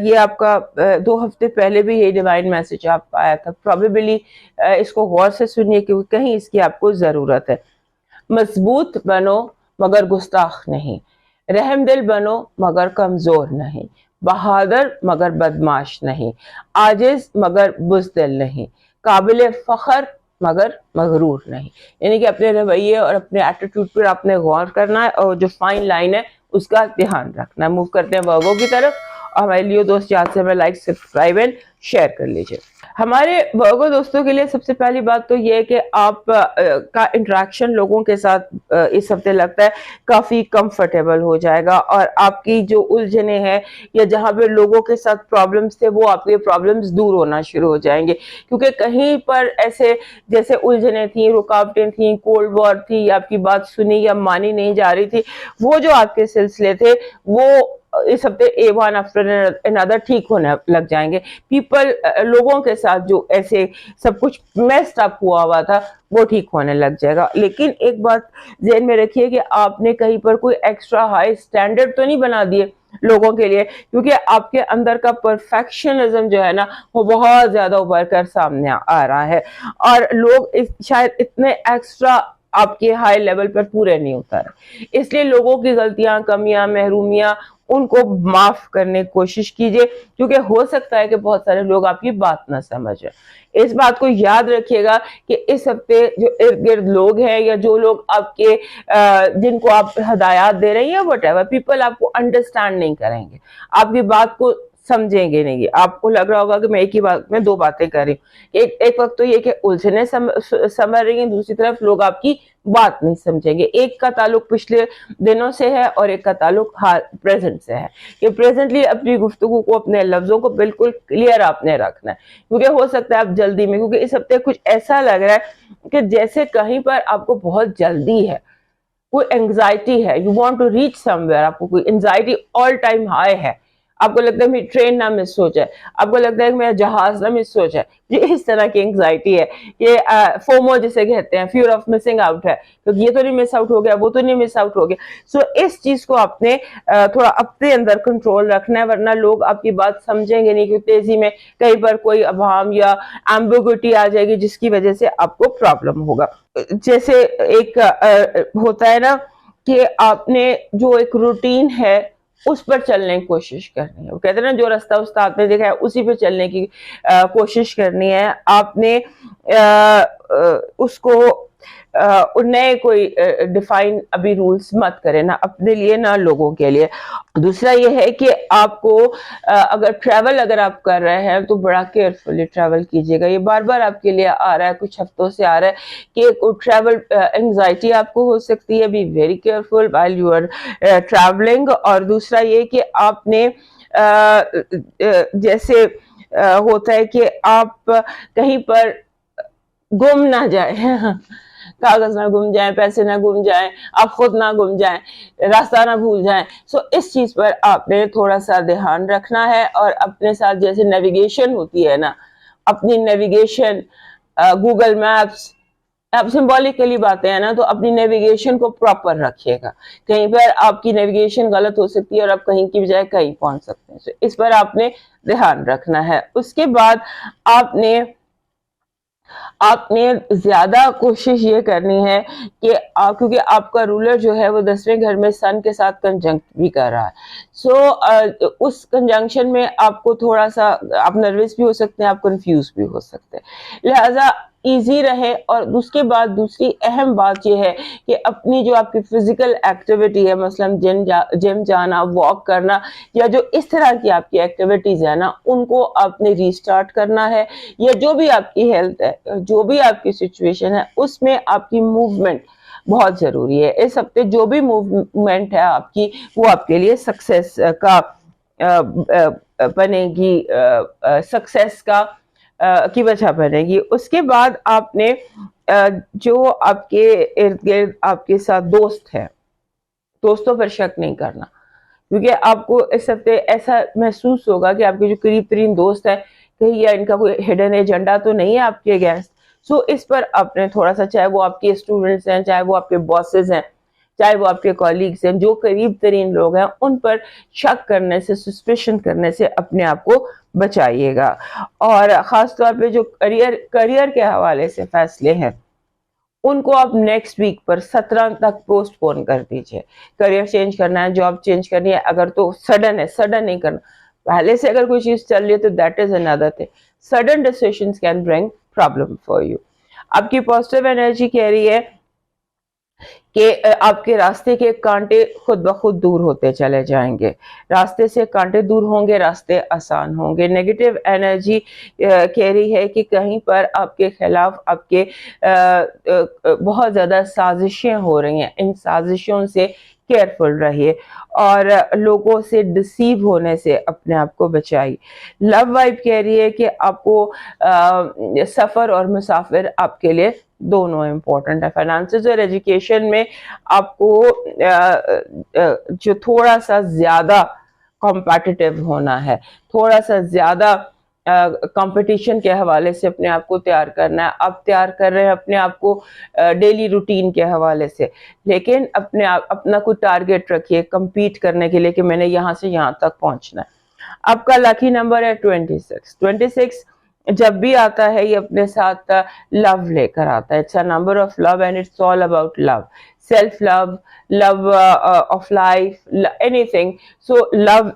ये आपका 2 हफ्ते पहले भी ये डिवाइन मैसेज आपको आया था। प्रोबेबली इसको गौर से सुनिए क्योंकि कहीं इसकी आपको जरूरत है। मजबूत बनो मगर गुस्ताख नहीं, रहमदिल बनो मगर कमजोर नहीं, बहादुर मगर बदमाश नहीं, आजिज मगर बुज़दिल नहीं, काबिल फख्र मगर मगरूर नहीं। यानी कि अपने रवैये और अपने एटीट्यूड पर आपने गौर करना है और जो फाइन लाइन है उसका ध्यान रखना है। मूव करते हैं वर्गो की तरफ। और हमारे लिए दोस्त याद से हमें लाइक, सब्सक्राइब एंड शेयर कर लीजिए। हमारे वर्गो दोस्तों के लिए सबसे पहली बात तो ये है कि आप का इंटरेक्शन लोगों के साथ इस हफ्ते लगता है काफ़ी कंफर्टेबल हो जाएगा और आपकी जो उलझने हैं या जहाँ पे लोगों के साथ प्रॉब्लम्स थे वो आपके प्रॉब्लम्स दूर होना शुरू हो जाएंगे, क्योंकि कहीं पर ऐसे जैसे उलझने थी, रुकावटें थी, कोल्ड वॉर थी, आपकी बात सुनी या मानी नहीं जा रही थी, वो जो आपके सिलसिले थे वो इस हफ्ते ए वन आफ्टर अनदर ठीक होने लग जाएंगे। पीपल लोगों के साथ जो ऐसे सब कुछ मेस्ड अप हुआ था वो ठीक होने लग जाएगा। लेकिन एक बात ध्यान में रखिए कि आपने कहीं पर कोई एक्स्ट्रा हाई स्टैंडर्ड तो नहीं बना दिए लोगों के लिए, क्योंकि आपके अंदर का परफेक्शनिज्म जो है ना वो बहुत ज्यादा उभर कर सामने आ रहा है, और लोग शायद इतने एक्स्ट्रा आपके हाई लेवल पर पूरे नहीं उतर, इसलिए लोगों की गलतियां, कमियां, महरूमियां उनको माफ करने की कोशिश कीजिए, क्योंकि हो सकता है कि बहुत सारे लोग आपकी बात ना समझें। इस बात को याद रखिएगा कि इस हफ्ते जो इर्द गिर्द लोग हैं या जो लोग आपके जिनको आप हदायत दे रही हैं, व्हाटएवर पीपल आपको अंडरस्टैंड नहीं करेंगे, आपकी बात को समझेंगे नहीं। आपको लग रहा होगा कि मैं एक ही बात में दो बातें कर रही हूँ। एक वक्त तो ये कि उलझने समझ रही हैं, दूसरी तरफ लोग आपकी बात नहीं समझेंगे। एक का ताल्लुक पिछले दिनों से है और एक का ताल्लुक हाल प्रेजेंट से है, कि प्रेजेंटली अपनी गुफ्तगू को, अपने लफ्जों को बिल्कुल क्लियर आपने रखना है, क्योंकि हो सकता है आप जल्दी में, क्योंकि इस हफ्ते कुछ ऐसा लग रहा है कि जैसे कहीं पर आपको बहुत जल्दी है, कोई एंग्जाइटी है, you want to reach somewhere, आपको कोई एंग्जाइटी ऑल टाइम हाई है, आपको लगता है मेरी ट्रेन ना मिस हो जाए, आपको लगता है कि मेरा जहाज ना मिस हो जाए, ये इस तरह की एंग्जाइटी है। ये फोमो जिसे कहते हैं, फियर ऑफ मिसिंग आउट है, क्योंकि ये तो नहीं मिस आउट हो गया, वो तो नहीं मिस आउट हो गया। सो इस चीज को आपने थोड़ा अपने अंदर कंट्रोल रखना है, वरना लोग आपकी बात समझेंगे नहीं, क्योंकि तेजी में कहीं पर कोई अभाम या एम्बिग्युइटी आ जाएगी जिसकी वजह से आपको प्रॉब्लम होगा। जैसे एक होता है ना कि आपने जो एक रूटीन है उस पर चलने की कोशिश करनी है, वो कहते हैं ना जो रास्ता उस्ताद ने देखा है उसी पे चलने की कोशिश करनी है। आपने उसको नए कोई डिफाइन अभी रूल्स मत करें, ना अपने लिए ना लोगों के लिए। दूसरा ये है कि आपको अगर ट्रैवल अगर आप कर रहे हैं तो बड़ा केयरफुली ट्रैवल कीजिएगा। ये बार बार आपके लिए आ रहा है, कुछ हफ्तों से आ रहा है कि ट्रैवल एंग्जाइटी आपको हो सकती है। Be very careful while you are travelling. और दूसरा ये कि आपने जैसे होता है कि आप कहीं पर गुम ना जाए कागज ना गुम जाए, पैसे ना गुम जाए, आप खुद ना गुम जाए, रास्ता ना भूल जाए। सो इस चीज पर आपने थोड़ा सा ध्यान रखना है, और अपने साथ जैसे नेविगेशन होती है ना, अपनी नेविगेशन गूगल मैप्स, आप सिंबॉलिकली बातें हैं ना, तो अपनी नेविगेशन को प्रॉपर रखिएगा। कहीं पर आपकी नेविगेशन गलत हो सकती है और आप कहीं की बजाय कहीं पहुंच सकते हैं, इस पर आपने ध्यान रखना है। उसके बाद आपने ज्यादा कोशिश ये करनी है कि क्योंकि आपका रूलर जो है वो 10वें घर में सन के साथ कंजंक्ट भी कर रहा है। सो उस कंजंक्शन में आपको थोड़ा सा आप नर्वस भी हो सकते हैं, आप कंफ्यूज भी हो सकते हैं, लिहाजा इजी रहे। और उसके बाद दूसरी अहम बात यह है कि अपनी जो आपकी फिजिकल एक्टिविटी है, मसलन जिम जाना, वॉक करना, या जो इस तरह की आपकी एक्टिविटीज है ना, उनको आपने रीस्टार्ट करना है। या जो भी आपकी हेल्थ है, जो भी आपकी सिचुएशन है, उसमें आपकी मूवमेंट बहुत जरूरी है। इस हफ्ते जो भी मूवमेंट है आपकी, वो आपके लिए सक्सेस का बनेगी, सक्सेस का की वजह बनेगी। उसके बाद आपने जो आपके इर्द गिर्द आपके साथ दोस्त है, दोस्तों पर शक नहीं करना, क्योंकि आपको इस हफ्ते ऐसा महसूस होगा कि आपके जो करीब तरीन दोस्त हैं, कहीं या इनका कोई हिडन एजेंडा तो नहीं है आपके अगेंस्ट। सो इस पर आपने थोड़ा सा, चाहे वो आपके स्टूडेंट्स हैं, चाहे वो आपके बॉसेस हैं, चाहे वो आपके कॉलीग्स हैं, जो करीब तरीन लोग हैं, उन पर शक करने से, सस्पिशन करने से अपने आप को बचाइएगा। और ख़ास तौर पे जो करियर के हवाले से फैसले हैं, उनको आप नेक्स्ट वीक पर 17 तक पोस्टपोन कर दीजिए। करियर चेंज करना है, जॉब चेंज करनी है, अगर तो सडन है, सडन नहीं करना। पहले से अगर कोई चीज़ चल रही है तो that is another thing. Sudden decisions can bring problem for you. आपकी पॉजिटिव एनर्जी कह रही है कि आपके रास्ते के कांटे खुद ब खुद दूर होते चले जाएंगे। रास्ते से कांटे दूर होंगे, रास्ते आसान होंगे। नेगेटिव एनर्जी कह रही है कि कहीं पर आपके खिलाफ आपके बहुत ज़्यादा साजिशें हो रही हैं। इन साजिशों से केयरफुल रहिए और लोगों से डिसीव होने से अपने आप को बचाइए। लव वाइब कह रही है कि आपको सफ़र और मुसाफिर आपके लिए दोनों इम्पोर्टेंट है। फाइनेंसेस और एजुकेशन में आपको जो थोड़ा सा ज़्यादा कॉम्पिटिटिव होना है, थोड़ा सा ज़्यादा कंपटीशन के हवाले से अपने आप को तैयार करना है। आप तैयार कर रहे हैं अपने आप को डेली रूटीन के हवाले से, लेकिन अपना कोई टारगेट रखिए compete करने के लिए कि मैंने यहाँ से यहाँ तक पहुँचना है। आपका लकी नंबर है 26। 26 जब भी आता है ये अपने साथ लव लेकर आता है। It's a number of love and it's all about love, self love, love of life, anything. So love,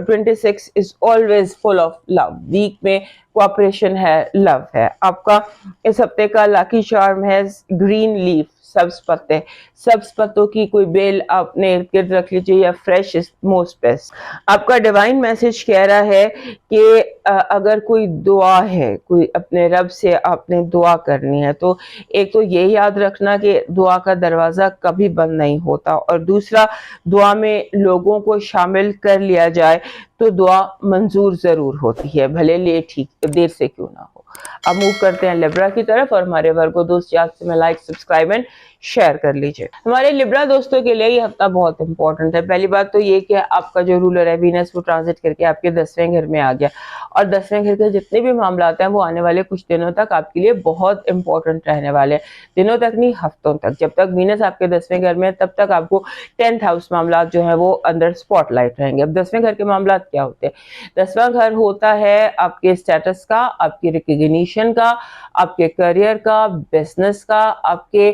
26 is always full of love. Week में कोऑपरेशन है, लव है। आपका इस हफ्ते का लकी चार्म है ग्रीन लीफ, सब्ज पत्ते। सब्ज पत्तों की कोई बेल आपने इर्द गिर्द रख लीजिए या फ्रेश इज मोस्ट बेस्ट। आपका डिवाइन मैसेज कह रहा है कि अगर कोई दुआ है, कोई अपने रब से आपने दुआ करनी है, तो एक तो ये याद रखना कि दुआ का दरवाज़ा कभी बंद नहीं होता, और दूसरा दुआ में लोगों को शामिल कर लिया जाए तो दुआ मंजूर ज़रूर होती है, भले लेट ही देर से क्यों ना हो। अब मूव करते हैं लिब्रा की तरफ, और हमारे वर्गो दोस्त याद से में लाइक, सब्सक्राइब एंड शेयर कर लीजिए। हमारे लिब्रा दोस्तों के लिए ये हफ्ता बहुत इंपॉर्टेंट है। पहली बात तो ये कि आपका जो रूलर है वीनस, वो ट्रांजिट करके आपके 10वें घर में आ गया, और 10वें घर के जितने भी मामला हैं वो आने वाले कुछ दिनों तक आपके लिए बहुत इंपॉर्टेंट रहने वाले हैं। दिनों तक नहीं, हफ्तों तक। जब तक वीनस आपके 10वें घर में है तब तक आपको 10th हाउस मामला जो है वो अंदर स्पॉटलाइट रहेंगे। अब 10वें घर के मामला क्या होते हैं? 10वां घर होता है आपके स्टेटस का, आपके रिकग्निशन का, आपके करियर का, बिजनेस का, आपके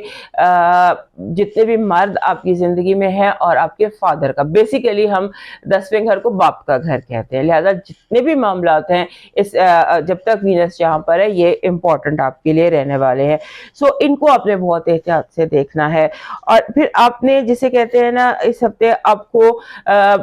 जितने भी मर्द आपकी जिंदगी में है, और आपके फादर का। बेसिकली हम 10वें घर को बाप का घर कहते हैं। लिहाजा जितने भी मामला हैं इस जब तक वीनस यहाँ पर है ये इंपॉर्टेंट आपके लिए रहने वाले हैं। सो इनको आपने बहुत एहतियात से देखना है। और फिर आपने जिसे कहते हैं ना, इस हफ्ते आपको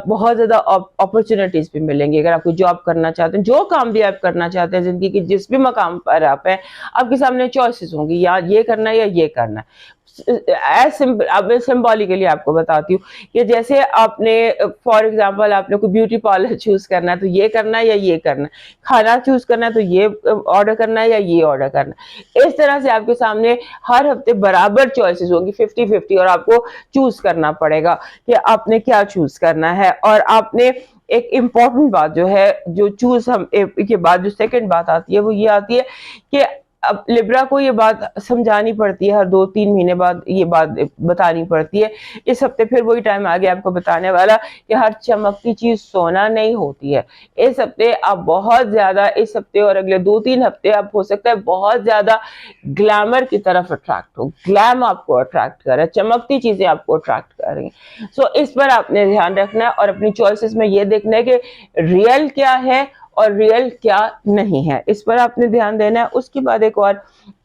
बहुत ज्यादा अपॉर्चुनिटीज भी मिलेंगी। अगर आपको जॉब करना चाहते हैं, जो काम भी आप करना चाहते हैं जिंदगी के जिस भी मकाम पर आप हैं, आपके सामने चॉइसेस होंगी, या ये करना है या ये करना है। अब सिंबॉलिकली आपको बताती हूँ कि जैसे आपने फॉर एग्जांपल आपने कोई ब्यूटी पार्लर चूज करना है तो ये करना है या ये करना है, खाना चूज करना है तो ये ऑर्डर करना है या ये ऑर्डर करना है। इस तरह से आपके सामने हर हफ्ते बराबर चॉइसेस होंगी, 50-50, और आपको चूज करना पड़ेगा कि आपने क्या चूज करना है। और आपने एक इम्पॉर्टेंट बात जो है, जो चूज हम के बाद जो सेकंड बात आती है वो ये आती है कि अब लिब्रा को ये बात समझानी पड़ती है, हर 2-3 महीने बाद ये बात बतानी पड़ती है। इस हफ्ते फिर वही टाइम आ गया आपको बताने वाला कि हर चमकती चीज सोना नहीं होती है। इस हफ्ते आप बहुत ज्यादा, इस हफ्ते और अगले 2-3 हफ्ते आप हो सकता है बहुत ज्यादा ग्लैमर की तरफ अट्रैक्ट हो। ग्लैम आपको अट्रैक्ट कर रहा है, चमकती चीजें आपको अट्रैक्ट कर रही हैं। सो इस पर आपने ध्यान रखना है, और अपनी चॉइसेस में ये देखना है कि रियल क्या है और रियल क्या नहीं है, इस पर आपने ध्यान देना है। उसके बाद एक और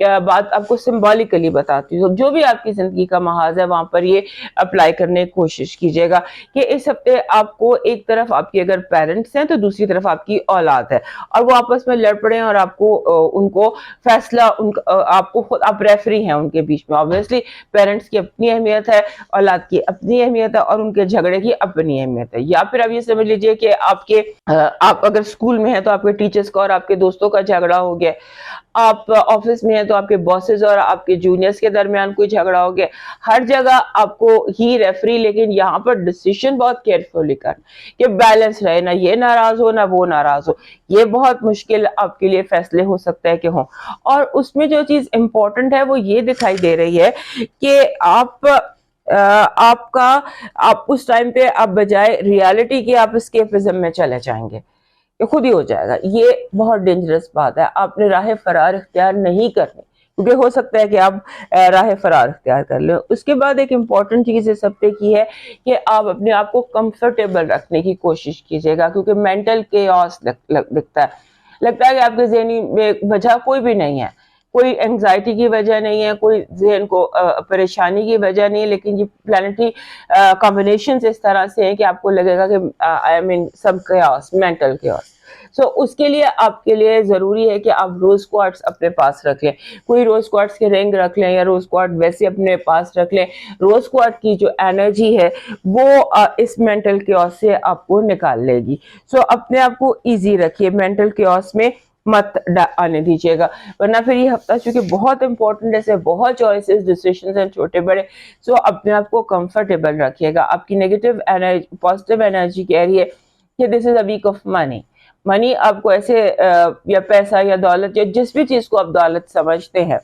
बात आपको सिंबॉलिकली बताती हूँ, जो भी आपकी जिंदगी का महाज है वहां पर ये अप्लाई करने की कोशिश कीजिएगा कि इस हफ्ते आपको एक तरफ आपके अगर पेरेंट्स हैं तो दूसरी तरफ आपकी औलाद है, और वो आपस में लड़ पड़े और आपको उनको फैसला आपको खुद, आप रेफरी हैं उनके बीच में। ऑब्वियसली पेरेंट्स की अपनी अहमियत है, औलाद की अपनी अहमियत है, और उनके झगड़े की अपनी अहमियत है। या फिर आप ये समझ लीजिए कि आप अगर स्कूल में है तो आपके टीचर्स का और आपके दोस्तों का झगड़ा हो गया, आप ऑफिस में है तो आपके बॉसेस और आपके जूनियर्स के दरमियान कोई झगड़ा हो गया। हर जगह आपको ही रेफरी, लेकिन यहाँ पर डिसीजन बहुत केयरफुली करना कि बैलेंस रहे, ना ये नाराज हो ना वो नाराज हो। ये बहुत मुश्किल आपके लिए फैसले हो सकता है कि हो। और उसमें जो चीज इंपॉर्टेंट है वो ये दिखाई दे रही है कि आप उस टाइम पे आप बजाय रियलिटी के आप एस्केपिज्म में चले जाएंगे, ये खुद ही हो जाएगा। ये बहुत डेंजरस बात है। आपने राह फरार इख्तियार नहीं करनी, क्योंकि हो सकता है कि आप राह फरार इख्तियार कर लें। उसके बाद एक इम्पॉर्टेंट चीज इस हफ्ते की है कि आप अपने आप को कंफर्टेबल रखने की कोशिश कीजिएगा, क्योंकि मेंटल केओस दिखता है, लगता है कि आपके ज़हनी में वजह कोई भी नहीं है, कोई एंग्जाइटी की वजह नहीं है, कोई ज़हन को परेशानी की वजह नहीं है, लेकिन ये प्लानिटरी कॉम्बिनेशंस इस तरह से हैं कि आपको लगेगा कि I mean some chaos, mental chaos. So उसके लिए आपके लिए ज़रूरी है कि आप रोज़ क्वार्ट्स अपने पास रख लें, कोई रोज़ क्वार्ट्स के रिंग रख लें, या रोज़ क्वार्ट वैसे अपने पास रख लें। रोज़ क्वार्ट की जो एनर्जी है वो इस मेंटल केओस से आपको निकाल लेगी। सो अपने आप को ईजी रखिए, मेंटल केओस में मत आने दीजिएगा, वरना फिर ये हफ्ता चूंकि बहुत इंपॉर्टेंट है, बहुत चॉइसेस डिसीजंस हैं छोटे बड़े। सो अपने आप को कंफर्टेबल रखिएगा। आपकी नेगेटिव एनर्जी पॉजिटिव एनर्जी कह रही है کہ this is a week of money. Money आपको ऐसे या पैसा या दौलत या जिस भी चीज को आप दौलत समझते हैं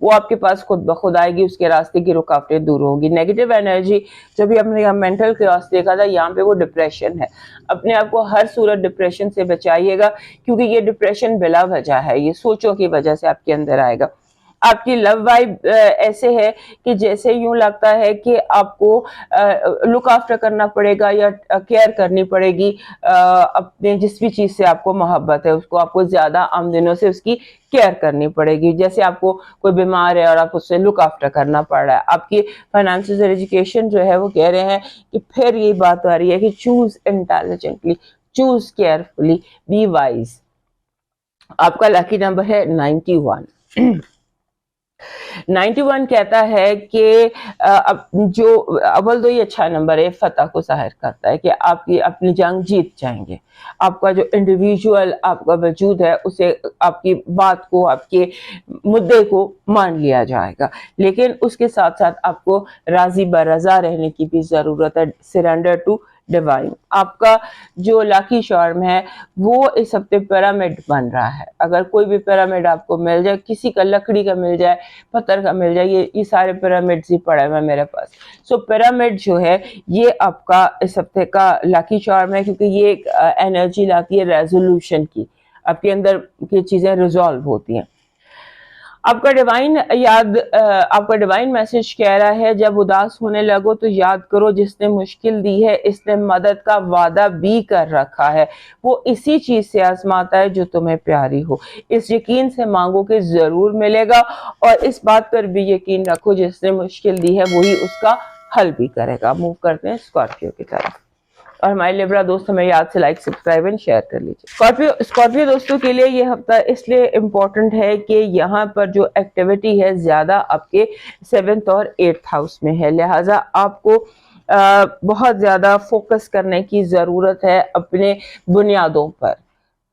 वो आपके पास खुद ब खुद आएगी, उसके रास्ते की रुकावटें दूर होंगी. नेगेटिव एनर्जी, जब भी हमने यहाँ मेंटल क्योस देखा था, यहाँ पे वो डिप्रेशन है. अपने आप को हर सूरत डिप्रेशन से बचाइएगा, क्योंकि ये डिप्रेशन बिला वजह है, ये सोचों की वजह से आपके अंदर आएगा. आपकी लव वाइब ऐसे है कि जैसे यूं लगता है कि आपको लुक आफ्टर करना पड़ेगा या केयर करनी पड़ेगी. अपने जिस भी चीज से आपको मोहब्बत है उसको आपको ज्यादा आमदनों से उसकी केयर करनी पड़ेगी. जैसे आपको कोई बीमार है और आप उससे लुक आफ्टर करना पड़ रहा है. आपकी फाइनेंशियल और एजुकेशन जो है वो कह रहे हैं कि फिर ये बात आ रही है कि choose intelligently, choose carefully, be wise. आपका लकी नंबर है 91. 91 कहता है कि जो अव्वल तो ये अच्छा नंबर है, फतह को जाहिर करता है कि आपकी अपनी जंग जीत जाएंगे. आपका जो इंडिविजुअल आपका वजूद है उसे आपकी बात को, आपके मुद्दे को मान लिया जाएगा. लेकिन उसके साथ साथ आपको राजी बरजा रहने की भी जरूरत है. Surrender to divine. आपका जो लाकी चार्म है वो इस हफ्ते पिरामिड बन रहा है. अगर कोई भी पिरामिड आपको मिल जाए, किसी का लकड़ी का मिल जाए, पत्थर का मिल जाए, ये सारे पिरामिड्स ही पड़े हुए मेरे पास. सो पिरामिड जो है ये आपका इस हफ्ते का लाकी चार्म है, क्योंकि ये एक एनर्जी लाती है रेजोल्यूशन की. आपके अंदर की चीजें रिजॉल्व होती हैं. आपका डिवाइन मैसेज कह रहा है, जब उदास होने लगो तो याद करो जिसने मुश्किल दी है इसने मदद का वादा भी कर रखा है. वो इसी चीज से आजमाता है जो तुम्हें प्यारी हो. इस यकीन से मांगो कि जरूर मिलेगा, और इस बात पर भी यकीन रखो जिसने मुश्किल दी है वही उसका हल भी करेगा. मूव करते हैं स्कॉर्पियो की तरफ. और हमारे लिब्रा दोस्त हमें याद से लाइक, सब्सक्राइब एंड शेयर कर लीजिए. स्कॉर्पियो दोस्तों के लिए ये हफ्ता इसलिए इम्पोर्टेंट है कि यहाँ पर जो एक्टिविटी है ज्यादा आपके 7th और 8th हाउस में है. लिहाजा आपको बहुत ज्यादा फोकस करने की जरूरत है अपने बुनियादों पर,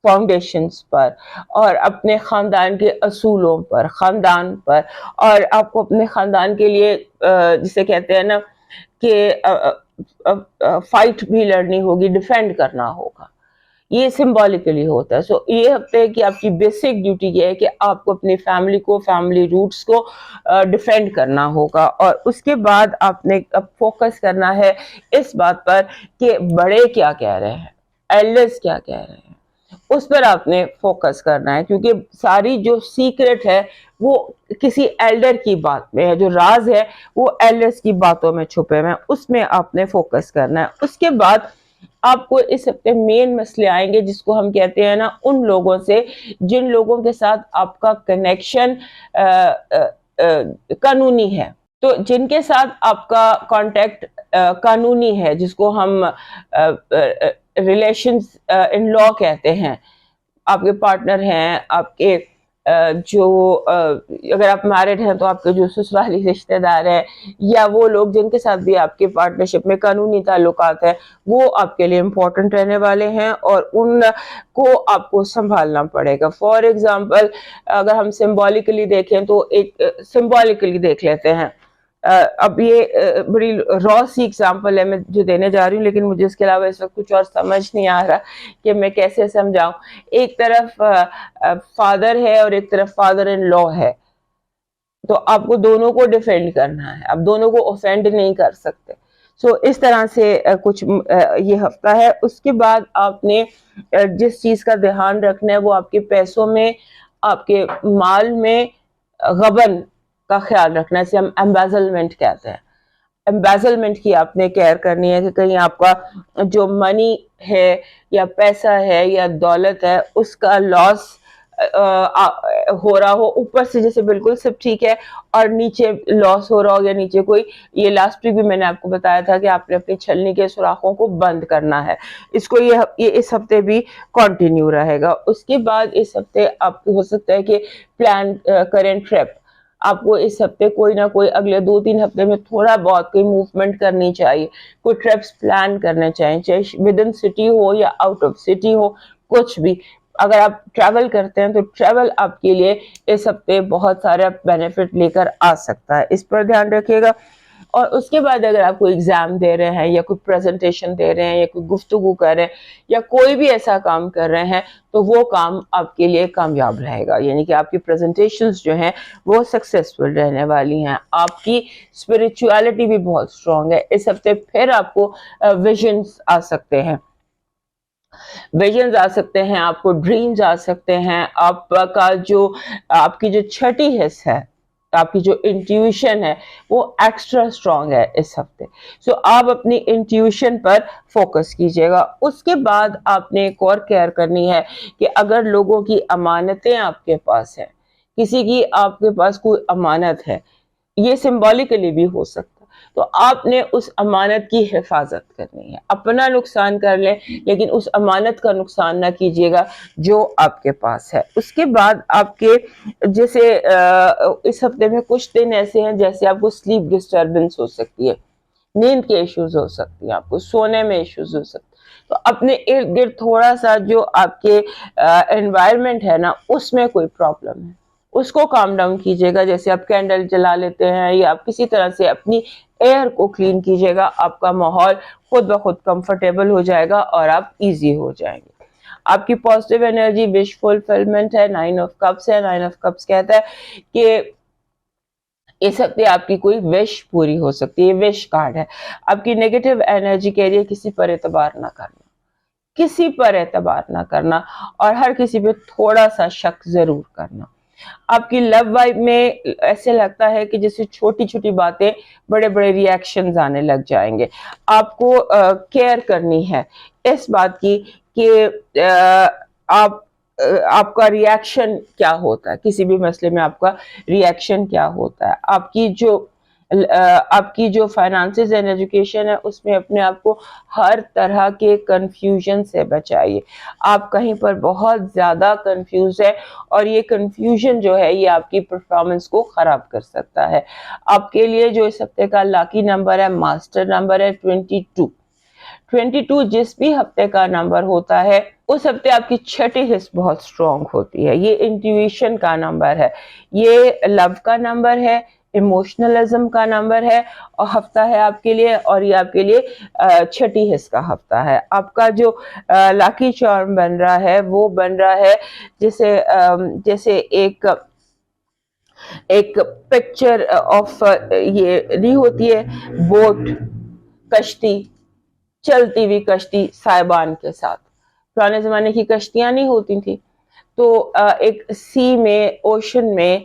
फाउंडेशंस पर, और अपने खानदान के असूलों पर, खानदान पर. और आपको अपने खानदान के लिए जिसे कहते हैं ना कि फाइट भी लड़नी होगी, डिफेंड करना होगा. ये सिंबॉलिकली होता है. सो ये हफ्ते की आपकी बेसिक ड्यूटी ये है कि आपको अपनी फैमिली को, फैमिली रूट्स को डिफेंड करना होगा. और उसके बाद आपने अब फोकस करना है इस बात पर कि बड़े क्या कह रहे हैं, एल्डर्स क्या कह रहे हैं, उस पर आपने फोकस करना है. क्योंकि सारी जो सीक्रेट है वो किसी एल्डर की बात में है, जो राज है वो एल्डर्स की बातों में छुपे हुए हैं, उसमें आपने फोकस करना है. उसके बाद आपको इस हफ्ते मेन मसले आएंगे जिसको हम कहते हैं ना, उन लोगों से जिन लोगों के साथ आपका कनेक्शन कानूनी है. तो जिनके साथ आपका कांटेक्ट कानूनी है, जिसको हम रिलेशंस इन लॉ कहते हैं. आपके पार्टनर हैं, आपके जो अगर आप मैरिड हैं तो आपके जो ससुराली रिश्तेदार हैं, या वो लोग जिनके साथ भी आपके पार्टनरशिप में कानूनी ताल्लुकात है, वो आपके लिए इम्पोर्टेंट रहने वाले हैं और उनको आपको संभालना पड़ेगा. फॉर एग्जांपल अगर हम सिंबॉलिकली देखें तो एक सिंबॉलिकली देख लेते हैं. अब ये बड़ी रॉ सी एग्जांपल है मैं जो देने जा रही हूँ, लेकिन मुझे इसके अलावा इस वक्त कुछ और समझ नहीं आ रहा कि मैं कैसे समझाऊं. एक तरफ फादर है और एक तरफ फादर इन लॉ है, तो आपको दोनों को डिफेंड करना है, आप दोनों को ऑफेंड नहीं कर सकते. सो इस तरह से कुछ ये हफ्ता है. उसके बाद आपने जिस चीज का ध्यान रखना है वो आपके पैसों में, आपके माल में गबन का ख्याल रखना है. इसे हम एम्बेजलमेंट कहते हैं. एम्बेजलमेंट की आपने केयर करनी है कि कहीं आपका जो मनी है या पैसा है या दौलत है उसका लॉस हो रहा हो. ऊपर से जैसे बिल्कुल सब ठीक है और नीचे लॉस हो रहा हो, या नीचे कोई, ये लास्ट वीक भी मैंने आपको बताया था कि आपने अपनी छलनी के सुराखों को बंद करना है. इसको ये इस हफ्ते भी कंटिन्यू रहेगा. उसके बाद इस हफ्ते आपको हो सकता है कि प्लान करें ट्रिप. आपको इस हफ्ते कोई ना कोई, अगले 2-3 हफ्ते में थोड़ा बहुत कोई मूवमेंट करनी चाहिए, कोई ट्रिप्स प्लान करने चाहिए, चाहे विद इन सिटी हो या आउट ऑफ सिटी हो, कुछ भी. अगर आप ट्रैवल करते हैं तो ट्रैवल आपके लिए इस हफ्ते बहुत सारे बेनिफिट लेकर आ सकता है, इस पर ध्यान रखिएगा. اور اس کے بعد اگر آپ کوئی ایگزام دے رہے ہیں یا کوئی پریزنٹیشن دے رہے ہیں یا کوئی گفتگو کر رہے ہیں یا کوئی بھی ایسا کام کر رہے ہیں تو وہ کام آپ کے لیے کامیاب رہے گا، یعنی کہ آپ کی پریزنٹیشنز جو ہیں وہ سکسیسفل رہنے والی ہیں. آپ کی اسپرچویلٹی بھی بہت اسٹرانگ ہے. اس ہفتے پھر آپ کو ویژنز آ سکتے ہیں، ویژنز آ سکتے ہیں، آپ کو ڈریمز آ سکتے ہیں. آپ کا جو آپ کی جو چھٹی حص ہے، آپ کی جو انٹیویشن ہے وہ ایکسٹرا اسٹرانگ ہے اس ہفتے. سو آپ اپنی انٹیویشن پر فوکس کیجیے گا. اس کے بعد آپ نے ایک اور کیئر کرنی ہے کہ اگر لوگوں کی امانتیں آپ کے پاس ہیں، کسی کی آپ کے پاس کوئی امانت ہے، یہ سمبولیکلی بھی ہو سکتا، تو آپ نے اس امانت کی حفاظت کرنی ہے. اپنا نقصان کر لیں لیکن اس امانت کا نقصان نہ کیجیے گا جو آپ کے پاس ہے. اس کے بعد آپ کے جیسے اس ہفتے میں کچھ دن ایسے ہیں جیسے آپ کو سلیپ ڈسٹربنس ہو سکتی ہے، نیند کے ایشوز ہو سکتی ہیں، آپ کو سونے میں ایشوز ہو سکتے ہیں. تو اپنے ارد گرد تھوڑا سا جو آپ کے انوائرمنٹ ہے نا اس میں کوئی پرابلم ہے اس کو کام ڈاؤن کیجیے گا. جیسے آپ کینڈل جلا لیتے ہیں یا آپ کسی طرح سے اپنی ایئر کو کلین کیجیے گا، آپ کا ماحول خود بخود کمفرٹیبل ہو جائے گا اور آپ ایزی ہو جائیں گے. آپ کی پازیٹیو انرجی وش فلفلمنٹ ہے، 9 آف کپس ہے. 9 آف کپس کہتا ہے کہ اس ہفتے آپ کی کوئی وش پوری ہو سکتی ہے، وش کارڈ ہے. آپ کی نیگیٹو انرجی کہہ رہی ہے کسی پر اعتبار نہ کرنا، کسی پر اعتبار نہ کرنا اور ہر کسی پہ تھوڑا سا شک ضرور کرنا. آپ کی لو وائب میں ایسے لگتا ہے کہ جیسے چھوٹی چھوٹی باتیں بڑے بڑے ری ایکشنز آنے لگ جائیں گے. آپ کو کیئر کرنی ہے اس بات کی کہ آپ کا ری ایکشن کیا ہوتا ہے، کسی بھی مسئلے میں آپ کا ری ایکشن کیا ہوتا ہے. آپ کی جو فائنانسز اینڈ ایجوکیشن ہے اس میں اپنے آپ کو ہر طرح کے کنفیوژن سے بچائیے. آپ کہیں پر بہت زیادہ کنفیوز ہے اور یہ کنفیوژن جو ہے یہ آپ کی پرفارمنس کو خراب کر سکتا ہے. آپ کے لیے جو اس ہفتے کا لاکی نمبر ہے، ماسٹر نمبر ہے 22. 22 جس بھی ہفتے کا نمبر ہوتا ہے اس ہفتے آپ کی چھٹی حص بہت اسٹرانگ ہوتی ہے. یہ انٹیویشن کا نمبر ہے، یہ لو کا نمبر ہے، ایموشنلزم کا نمبر ہے اور ہفتہ ہے آپ کے لیے، اور یہ آپ کے لیے چھٹی حص کا ہفتہ ہے. آپ کا جو لاکی چارم بن رہا ہے وہ بن رہا ہے جیسے ایک پکچر آف یہ نہیں ہوتی ہے، بوٹ، کشتی، چلتی ہوئی کشتی سائبان کے ساتھ. پرانے زمانے کی کشتیاں نہیں ہوتی تھی تو ایک سی میں، اوشن میں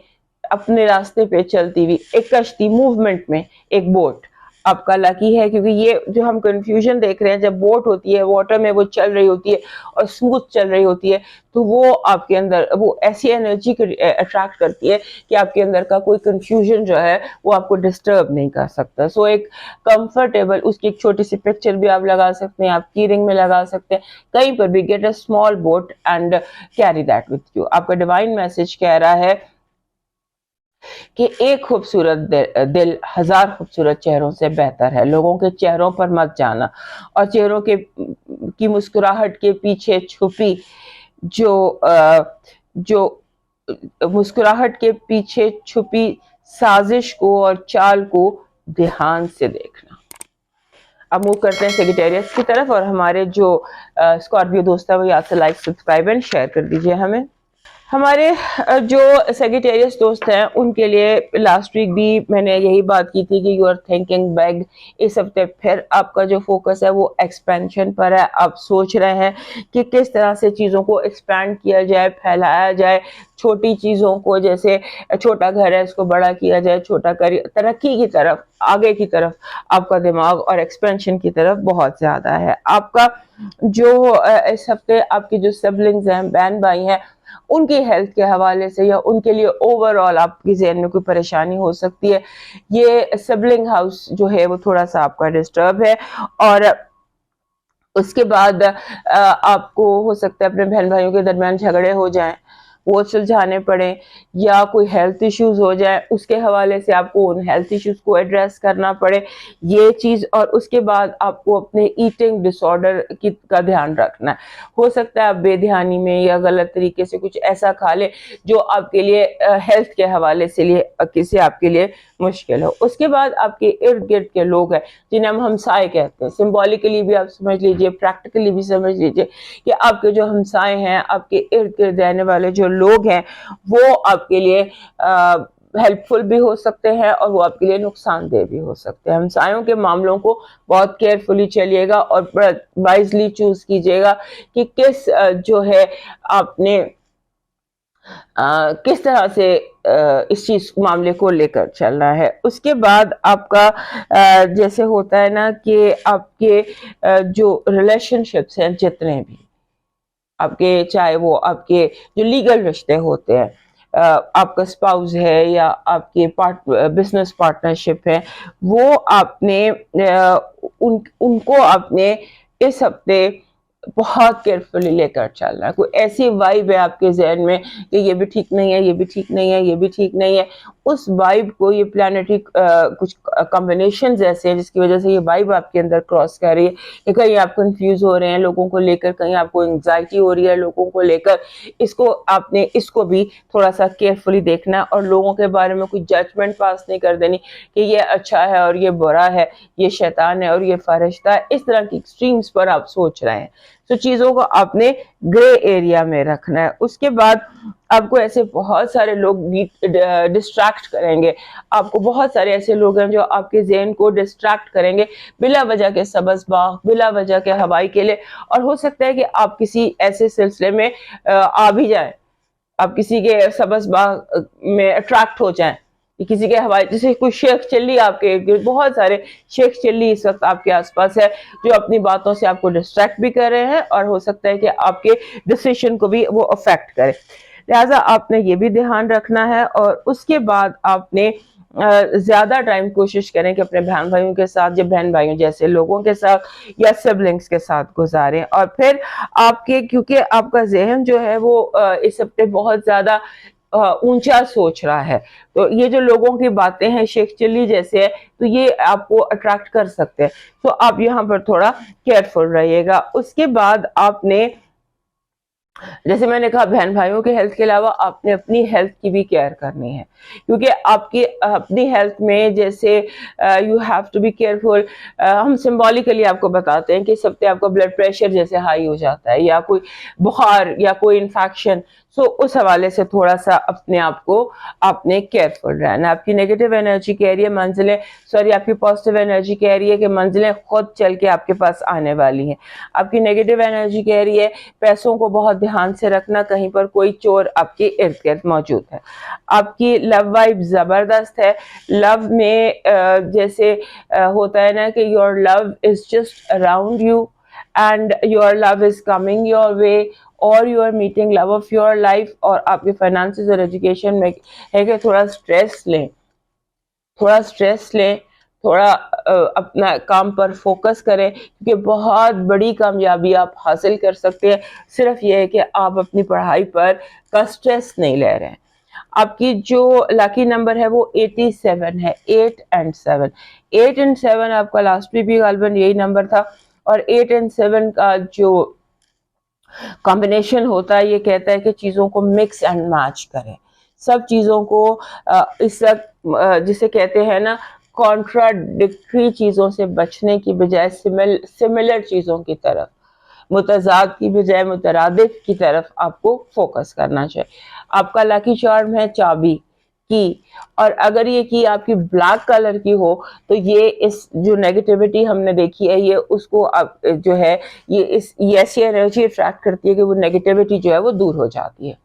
اپنے راستے پہ چلتی ہوئی ایک کشتی، موومنٹ میں ایک بوٹ آپ کا لکی ہے. کیونکہ یہ جو ہم کنفیوژن دیکھ رہے ہیں، جب بوٹ ہوتی ہے واٹر میں وہ چل رہی ہوتی ہے اور اسموتھ چل رہی ہوتی ہے تو وہ آپ کے اندر وہ ایسی انرجی کو اٹریکٹ کرتی ہے کہ آپ کے اندر کا کوئی کنفیوژن جو ہے وہ آپ کو ڈسٹرب نہیں کر سکتا. سو ایک کمفرٹیبل، اس کی ایک چھوٹی سی پکچر بھی آپ لگا سکتے ہیں، آپ کی رنگ میں لگا سکتے ہیں، کہیں پر بھی. Get a small boat and carry that with you. آپ کا ڈیوائن میسج کہہ رہا ہے کہ ایک خوبصورت دل 1000 خوبصورت چہروں سے بہتر ہے. لوگوں کے چہروں پر مت جانا اور چہروں کی مسکراہٹ کے پیچھے چھپی جو مسکراہٹ کے پیچھے چھپی سازش کو اور چال کو دھیان سے دیکھنا. اب موو کرتے ہیں سیگیٹیریس کی طرف، اور ہمارے جو اسکارپیو دوست ہے وہ یاد سے لائک، سبسکرائب اینڈ شیئر کر دیجئے ہمیں. ہمارے جو سیگیٹیریس دوست ہیں ان کے لیے لاسٹ ویک بھی میں نے یہی بات کی تھی کہ یو آر تھنکنگ بیگ. اس ہفتے پھر آپ کا جو فوکس ہے وہ ایکسپینشن پر ہے. آپ سوچ رہے ہیں کہ کس طرح سے چیزوں کو ایکسپینڈ کیا جائے، پھیلایا جائے. چھوٹی چیزوں کو، جیسے چھوٹا گھر ہے اس کو بڑا کیا جائے، چھوٹا ترقی کی طرف، آگے کی طرف آپ کا دماغ اور ایکسپینشن کی طرف بہت زیادہ ہے. آپ کا جو اس ہفتے آپ کی جو سبلنگز ہیں، بہن بھائی ہیں، ان کی ہیلتھ کے حوالے سے یا ان کے لیے اوور آل آپ کی ذہن میں کوئی پریشانی ہو سکتی ہے. یہ سبلنگ ہاؤس جو ہے وہ تھوڑا سا آپ کا ڈسٹرب ہے، اور اس کے بعد آپ کو ہو سکتا ہے اپنے بہن بھائیوں کے درمیان جھگڑے ہو جائیں، وہ سلجھانے پڑیں، یا کوئی ہیلتھ ایشوز ہو جائے اس کے حوالے سے آپ کو ان ہیلتھ ایشوز کو ایڈریس کرنا پڑے، یہ چیز. اور اس کے بعد آپ کو اپنے ایٹنگ ڈس آرڈر کا دھیان رکھنا ہے. ہو سکتا ہے آپ بے دھیانی میں یا غلط طریقے سے کچھ ایسا کھا لیں جو آپ کے لیے ہیلتھ کے حوالے سے آپ کے لیے मुश्किल हो। उसके बाद आपके इर्द गिर्द के लोग हैं जिन्हें हम हमसाए कहते हैं, सिंबॉलिकली भी आप समझ लीजिए, प्रैक्टिकली भी समझ लीजिए कि आपके जो हमसाए हैं, आपके इर्द गिर्द रहने वाले जो लोग हैं, वो आपके लिए हेल्पफुल भी हो सकते हैं और वो आपके लिए नुकसानदेह भी हो सकते हैं। हमसायों के मामलों को बहुत केयरफुली चलिएगा और वाइजली चूज कीजिएगा कि किस जो है आपने किस तरह से इस चीज मामले को लेकर चलना है। उसके बाद आपका जैसे होता है ना कि आपके जो रिलेशनशिप्स हैं जितने भी आपके, चाहे वो आपके जो लीगल रिश्ते होते हैं, आपका स्पाउस है या आपके बिजनेस पार्टनरशिप है, वो आपने उनको आपने इस हफ्ते बहुत केयरफुली लेकर चलना है। कोई ऐसी वाइब है आपके जहन में कि ये भी ठीक नहीं है, ये भी ठीक नहीं है, ये भी ठीक नहीं है, उस वाइब को, ये प्लानिटरी कुछ कॉम्बिनेशन ऐसे हैं जिसकी वजह से ये वाइब आपके अंदर क्रॉस कर रही है कि कहीं आप कंफ्यूज हो रहे हैं लोगों को लेकर, कहीं आपको एंग्जाइटी हो रही है लोगों को लेकर, इसको आपने इसको भी थोड़ा सा केयरफुली देखना है और लोगों के बारे में कोई जजमेंट पास नहीं कर देनी कि ये अच्छा है और ये बुरा है, ये शैतान है और ये फरिश्ता है। इस तरह की एक्सट्रीम्स पर आप सोच रहे हैं, तो चीजों को आपने ग्रे एरिया में रखना है। उसके बाद आपको ऐसे बहुत सारे लोग डिस्ट्रैक्ट करेंगे, आपको बहुत सारे ऐसे लोग हैं जो आपके ज़हन को डिस्ट्रैक्ट करेंगे बिला वजह के सबज़बाग, बिला वजह के हवाई के लिए, और हो सकता है कि आप किसी ऐसे सिलसिले में आ भी जाएं, आप किसी के सबज़बाग में अट्रैक्ट हो जाएं, किसी के हवाले, जैसे कोई शेख चिल्ली, आपके बहुत सारे शेख चिल्ली इस वक्त आपके आसपास है जो अपनी बातों से आपको डिस्ट्रैक्ट भी कर रहे हैं और हो सकता है कि आपके डिसीजन को भी वो अफेक्ट करे। लिहाजा आपने ये भी ध्यान रखना है। और उसके बाद आपने ज्यादा टाइम कोशिश करें कि अपने बहन भाइयों के साथ या बहन भाइयों जैसे लोगों के साथ या सिबलिंग्स के साथ गुजारें। और फिर आपके, क्योंकि आपका जहन जो है वो इस हफ्ते बहुत ज्यादा ऊंचा सोच रहा है, तो ये जो लोगों की बातें हैं शेख चिल्ली जैसे है, तो ये आपको अट्रैक्ट कर सकते हैं, तो आप यहाँ पर थोड़ा केयरफुल रहिएगा। उसके बाद आपने, जैसे मैंने कहा, बहन भाइयों के हेल्थ के अलावा आपने अपनी हेल्थ की भी केयर करनी है, क्योंकि आपकी अपनी हेल्थ में जैसे you have to be careful. हम सिंबॉलिकली आपको बताते हैं कि इस हफ्ते आपका ब्लड प्रेशर जैसे हाई हो जाता है या कोई बुखार या कोई इन्फेक्शन, सो उस हवाले से थोड़ा सा अपने आप को आपने केयरफुल रहना। आपकी नेगेटिव एनर्जी कह रही है मंजिलें, सॉरी आपकी पॉजिटिव एनर्जी कह रही है कि मंजिलें खुद चल के आपके पास आने वाली हैं। आपकी नेगेटिव एनर्जी कह रही है पैसों को बहुत ध्यान से रखना, कहीं पर कोई चोर आपके इर्द गिर्द मौजूद है। आपकी लव वाइब जबरदस्त है। लव में जैसे होता है ना कि your love is just around you and your love is coming your way, or you are meeting love of your life। और आपके फाइनेंसेस और एजुकेशन में है कि थोड़ा स्ट्रेस लें, थोड़ा स्ट्रेस लें, थोड़ा अपना काम पर फोकस करें, क्योंकि बहुत बड़ी कामयाबी आप हासिल कर सकते हैं। सिर्फ ये है कि आप अपनी पढ़ाई पर का स्ट्रेस नहीं ले रहे हैं। आपकी जो लकी नंबर है वो 87 है, 8 and 7। 8 and 7 आपका लास्ट वीक भी गालिबन यही नंबर था, और 8 and 7 का जो कॉम्बिनेशन होता है ये कहता है कि चीज़ों को मिक्स एंड मैच करें, सब चीज़ों को इस जिसे कहते हैं ना कॉन्ट्राडिक्टरी चीज़ों से बचने की बजाय सिमिलर चीज़ों की तरफ, मुतजाद की बजाय मुतरादिफ की तरफ आपको फोकस करना चाहिए। आपका लकी चार्म है चाबी की, और अगर ये की आपकी ब्लैक कलर की हो तो ये इस जो नेगेटिविटी हमने देखी है ये उसको आप जो है ये ऐसी एनर्जी अट्रैक्ट करती है कि वो नेगेटिविटी जो है वो दूर हो जाती है।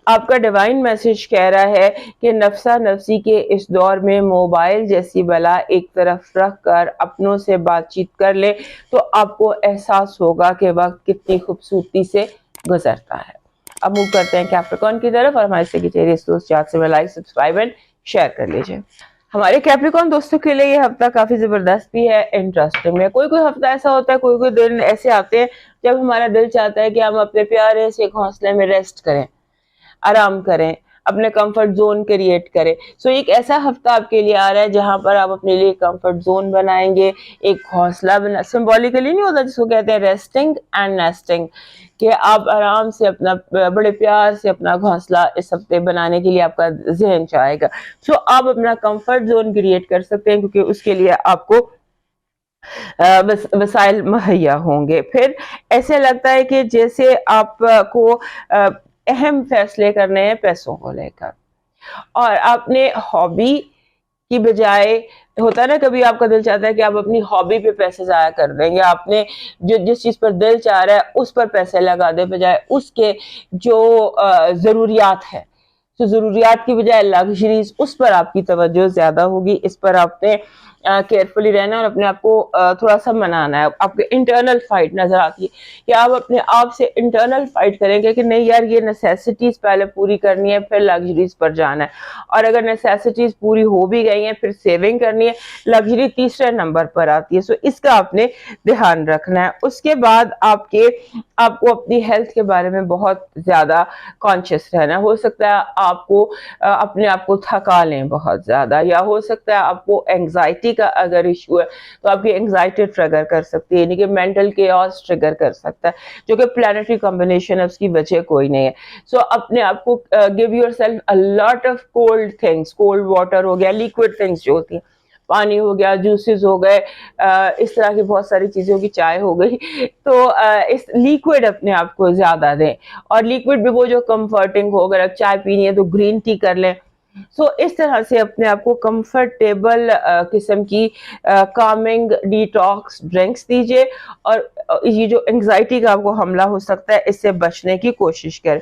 आपका डिवाइन मैसेज कह रहा है कि नफ्सा नफसी के इस दौर में मोबाइल जैसी बला एक तरफ रख कर अपनों से बातचीत कर ले तो आपको एहसास होगा कि वक्त कितनी खूबसूरती से गुजरता है। अब मूव करते हैं कैप्रिकॉर्न की तरफ, और हमारे सेक्रेटरीज दोस्त याद से लाइक, सब्सक्राइब एंड शेयर कर लीजिए। हमारे कैप्रिकॉर्न दोस्तों के लिए ये हफ्ता काफी जबरदस्त भी है, इंटरेस्टिंग है। कोई कोई हफ्ता ऐसा होता है, कोई कोई दिन ऐसे आते हैं जब हमारा दिल चाहता है कि हम अपने प्यारे से घोंसले में रेस्ट करें, आराम करें, اپنے کمفرٹ زون کریٹ کریں. سو ایک ایسا ہفتہ آپ کے لیے آ رہا ہے جہاں پر آپ اپنے لیے کمفرٹ زون بنائیں گے, ایک گھونسلہ بنا, سمبولیکلی نہیں ہوتا جس کو کہتے ہیں ریسٹنگ اینڈ نیسٹنگ, کہ آپ آرام سے اپنا بڑے پیار سے اپنا گھونسلہ اس ہفتے بنانے کے لیے آپ کا ذہن چاہے گا. سو آپ اپنا کمفرٹ زون کریٹ کر سکتے ہیں, کیونکہ اس کے لیے آپ کو وسائل مہیا ہوں گے. پھر ایسے لگتا ہے کہ جیسے آپ کو اہم فیصلے کرنے ہیں پیسوں کو لے کر, اور آپ نے ہابی کی بجائے, ہوتا ہے نا کبھی آپ کا دل چاہتا ہے کہ آپ اپنی ہابی پہ پیسے ضائع کر دیں گے, آپ نے جس چیز پر دل چاہ رہا ہے اس پر پیسے لگا دیں بجائے اس کے جو ضروریات ہے. تو ضروریات کی بجائے لگژریز, اس پر آپ کی توجہ زیادہ ہوگی. اس پر آپ نے کیئرفلی رہنا اور اپنے آپ کو تھوڑا سا منانا ہے. آپ کے انٹرنل فائٹ نظر آتی ہے کہ آپ اپنے آپ سے انٹرنل فائٹ کریں گے کہ نہیں یار یہ نیسیسٹیز پہلے پوری کرنی ہے پھر لگژریز پر جانا ہے, اور اگر نیسیسٹیز پوری ہو بھی گئی ہیں پھر سیونگ کرنی ہے, لگژری تیسرے نمبر پر آتی ہے. سو اس کا آپ نے دھیان رکھنا ہے. اس کے بعد آپ کو اپنی ہیلتھ کے بارے میں بہت زیادہ کانشیس رہنا. ہو سکتا ہے آپ کو اپنے آپ کو تھکا لیں بہت زیادہ, یا ہو سکتا ہے آپ کو اینگزائٹی کا اگر ایشو ہے تو آپ کی اینگزائٹی ٹریگر کر سکتی ہے, یعنی کہ مینٹل کیوس ٹریگر کر سکتا ہے, جو کہ پلانیٹری کمبینیشن ہے, اس کی وجہ کوئی نہیں ہے. سو اپنے آپ کو give yourself a lot of cold things, cold water ہو گیا, لیکوڈ تھنگس جو ہوتی ہیں, پانی ہو گیا, جوسز ہو گئے, اس طرح کی بہت ساری چیزیں ہوگی, چائے ہو گئی, تو اس لیکوڈ اپنے آپ کو زیادہ دیں, اور لیکوڈ بھی وہ جو کمفرٹنگ ہو. اگر آپ چائے پینی ہے تو گرین ٹی کر لیں. سو اس طرح سے اپنے آپ کو کمفرٹیبل قسم کی کامنگ ڈیٹاکس ڈرنکس دیجیے, اور یہ جو انگزائٹی کا آپ کو حملہ ہو سکتا ہے اس سے بچنے کی کوشش کریں.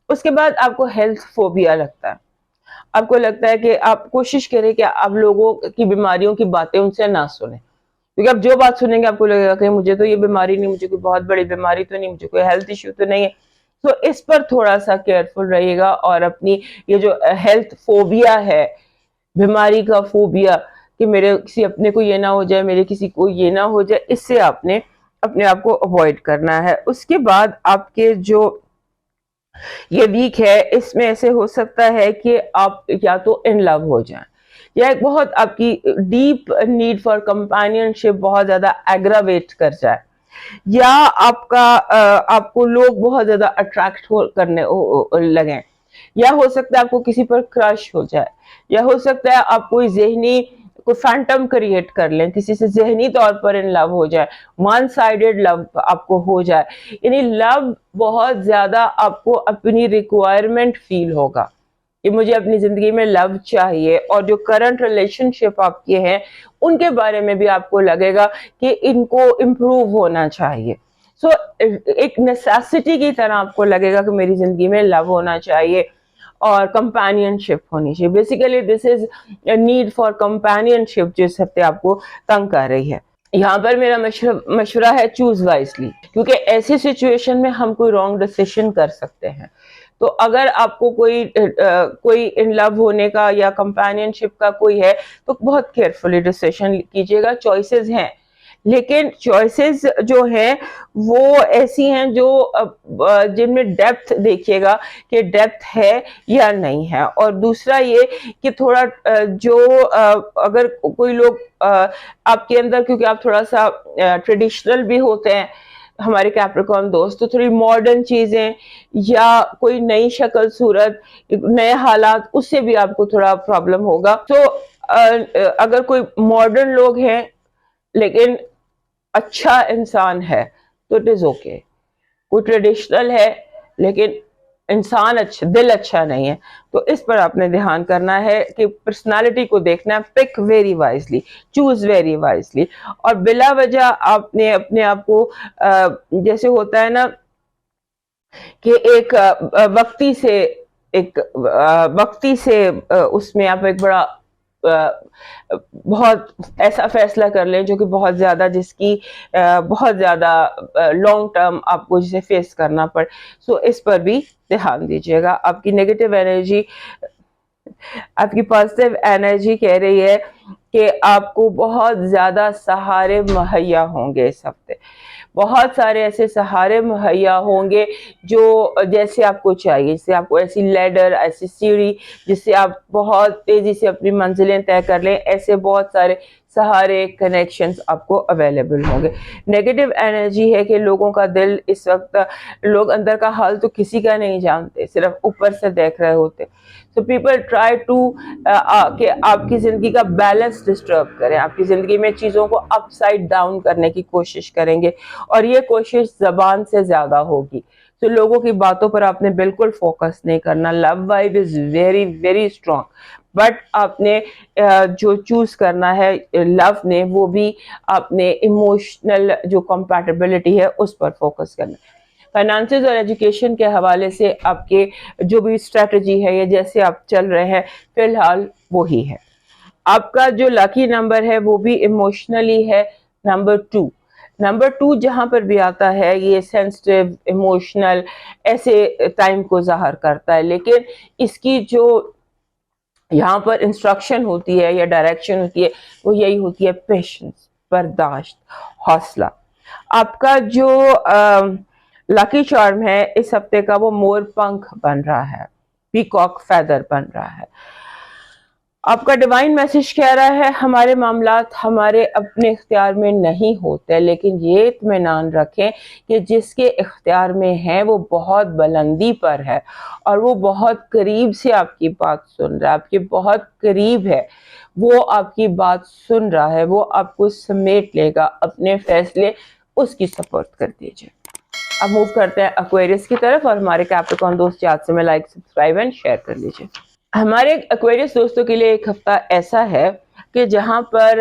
اس کے بعد آپ کو ہیلتھ فوبیا لگتا ہے, آپ کو لگتا ہے کہ آپ کوشش کریں کہ آپ لوگوں کی بیماریوں کی باتیں ان سے نہ سنیں, کیونکہ آپ جو بات سنیں گے آپ کو لگے گا کہ مجھے تو یہ بیماری نہیں, مجھے کوئی بہت بڑی بیماری تو نہیں, مجھے کوئی ہیلتھ ایشو تو نہیں ہے. تو اس پر تھوڑا سا کیئرفل رہیے گا, اور اپنی یہ جو ہیلتھ فوبیا ہے, بیماری کا فوبیا, کہ میرے کسی اپنے کو یہ نہ ہو جائے, میرے کسی کو یہ نہ ہو جائے, اس سے آپ نے اپنے آپ کو اوائڈ کرنا ہے. اس کے بعد آپ کے جو یہ ویک ہے اس میں ایسے ہو سکتا ہے کہ آپ یا تو ان لو ہو جائیں, یا ایک بہت آپ کی ڈیپ نیڈ فار کمپینین شپ بہت زیادہ ایگراویٹ کر جائے, یا آپ کو لوگ بہت زیادہ اٹریکٹ کرنے لگیں, یا ہو سکتا ہے آپ کو کسی پر کرش ہو جائے, یا ہو سکتا ہے آپ کوئی ذہنی کوئی فینٹم کریٹ کر لیں, کسی سے ذہنی طور پر ان لو ہو جائے, ون سائیڈڈ لو آپ کو ہو جائے. یعنی لو بہت زیادہ آپ کو اپنی ریکوائرمنٹ فیل ہوگا کہ مجھے اپنی زندگی میں لو چاہیے, اور جو کرنٹ ریلیشن شپ آپ کے ہیں ان کے بارے میں بھی آپ کو لگے گا کہ ان کو امپروو ہونا چاہیے. سو ایک نیسیسٹی کی طرح آپ کو لگے گا کہ میری زندگی میں لو ہونا چاہیے اور کمپینین شپ ہونی چاہیے. Basically this is need for companionship جو اس ہفتے آپ کو تنگ کر رہی ہے. یہاں پر میرا مشورہ ہے چوز وائزلی, کیونکہ ایسی سچویشن میں ہم کوئی رانگ ڈیسیشن کر سکتے ہیں. تو اگر آپ کو کوئی ان لو ہونے کا یا کمپینین شپ کا کوئی ہے تو بہت کیئرفلی ڈیسیشن کیجیے گا. چوائسیز ہیں, لیکن چوائسیز جو ہیں وہ ایسی ہیں جو جن میں ڈیپتھ دیکھیے گا کہ ڈیپتھ ہے یا نہیں ہے. اور دوسرا یہ کہ تھوڑا جو اگر کوئی لوگ آپ کے اندر, کیونکہ آپ تھوڑا سا ٹریڈیشنل بھی ہوتے ہیں ہمارے کیپریکارن دوست, تو تھوڑی ماڈرن چیزیں یا کوئی نئی شکل صورت, نئے حالات, اس سے بھی آپ کو تھوڑا پرابلم ہوگا. تو اگر کوئی ماڈرن لوگ ہیں لیکن اچھا انسان ہے تو اٹ از اوکے. کوئی ٹریڈیشنل ہے لیکن انسان اچھا, دل اچھا نہیں ہے, تو اس پر آپ نے دھیان کرنا ہے کہ پرسنالٹی کو دیکھنا ہے. Pick very wisely, choose very wisely, اور بلا وجہ آپ نے اپنے آپ کو جیسے ہوتا ہے نا کہ ایک وقتی سے اس میں آپ ایک بڑا بہت ایسا فیصلہ کر لیں جو کہ بہت زیادہ جس کی بہت زیادہ لانگ ٹرم آپ کو جسے فیس کرنا پڑے. سو اس پر بھی دھیان دیجیے گا. آپ کی نیگیٹو انرجی, آپ کی پازیٹیو انرجی کہہ رہی ہے کہ آپ کو بہت زیادہ سہارے مہیا ہوں گے اس ہفتے, بہت سارے ایسے سہارے مہیا ہوں گے جو جیسے آپ کو چاہیے، جیسے آپ کو ایسی لیڈر، ایسی سیڑھی جس سے آپ بہت تیزی سے اپنی منزلیں طے کر لیں، ایسے بہت سارے سہارے کنیکشنز آپ کو اویلیبل ہوں گے۔ نیگیٹو انرجی ہے کہ لوگوں کا دل اس وقت، لوگ اندر کا حال تو کسی کا نہیں جانتے، صرف اوپر سے دیکھ رہے ہوتے۔ So people try to کہ آپ کی زندگی کا بیلنس ڈسٹرب کریں، آپ کی زندگی میں چیزوں کو اپ سائڈ ڈاؤن کرنے کی کوشش کریں گے، اور یہ کوشش زبان سے زیادہ ہوگی۔ تو لوگوں کی باتوں پر آپ نے بالکل فوکس نہیں کرنا۔ Love vibe is very very strong, but آپ نے جو چوز کرنا ہے لو نے، وہ بھی آپ نے ایموشنل جو کمپیٹیبلٹی ہے اس پر فوکس کرنا ہے۔ فائنانسز اور ایجوکیشن کے حوالے سے آپ کے جو بھی اسٹریٹجی ہے یا جیسے آپ چل رہے ہیں فی الحال وہی ہے۔ آپ کا جو لکی نمبر ہے وہ بھی ایموشنلی ہے نمبر 2۔ نمبر 2 جہاں پر بھی آتا ہے یہ سینسٹیو، ایموشنل ایسے ٹائم کو ظاہر کرتا ہے، لیکن اس کی جو یہاں پر انسٹرکشن ہوتی ہے یا ڈائریکشن ہوتی ہے وہ یہی ہوتی ہے: پیشنس، برداشت، حوصلہ۔ آپ کا جو لکی چارم ہے اس ہفتے کا وہ مور پنکھ بن رہا ہے، پیکاک فیدر بن رہا ہے۔ آپ کا ڈیوائن میسج کہہ رہا ہے ہمارے معاملات ہمارے اپنے اختیار میں نہیں ہوتے، لیکن یہ اطمینان رکھیں کہ جس کے اختیار میں ہے وہ بہت بلندی پر ہے، اور وہ بہت قریب سے آپ کی بات سن رہا ہے، آپ کے بہت قریب ہے، وہ آپ کی بات سن رہا ہے، وہ آپ کو سمیٹ لے گا، اپنے فیصلے اس کی سپورٹ کر دیجئے۔ اب موو کرتے ہیں ایکویریس کی طرف، اور ہمارے کیپریکارن دوست یاد سے میں لائک، سبسکرائب اینڈ شیئر کر لیجئے۔ ہمارے ایکویریس دوستوں کے لیے ایک ہفتہ ایسا ہے کہ جہاں پر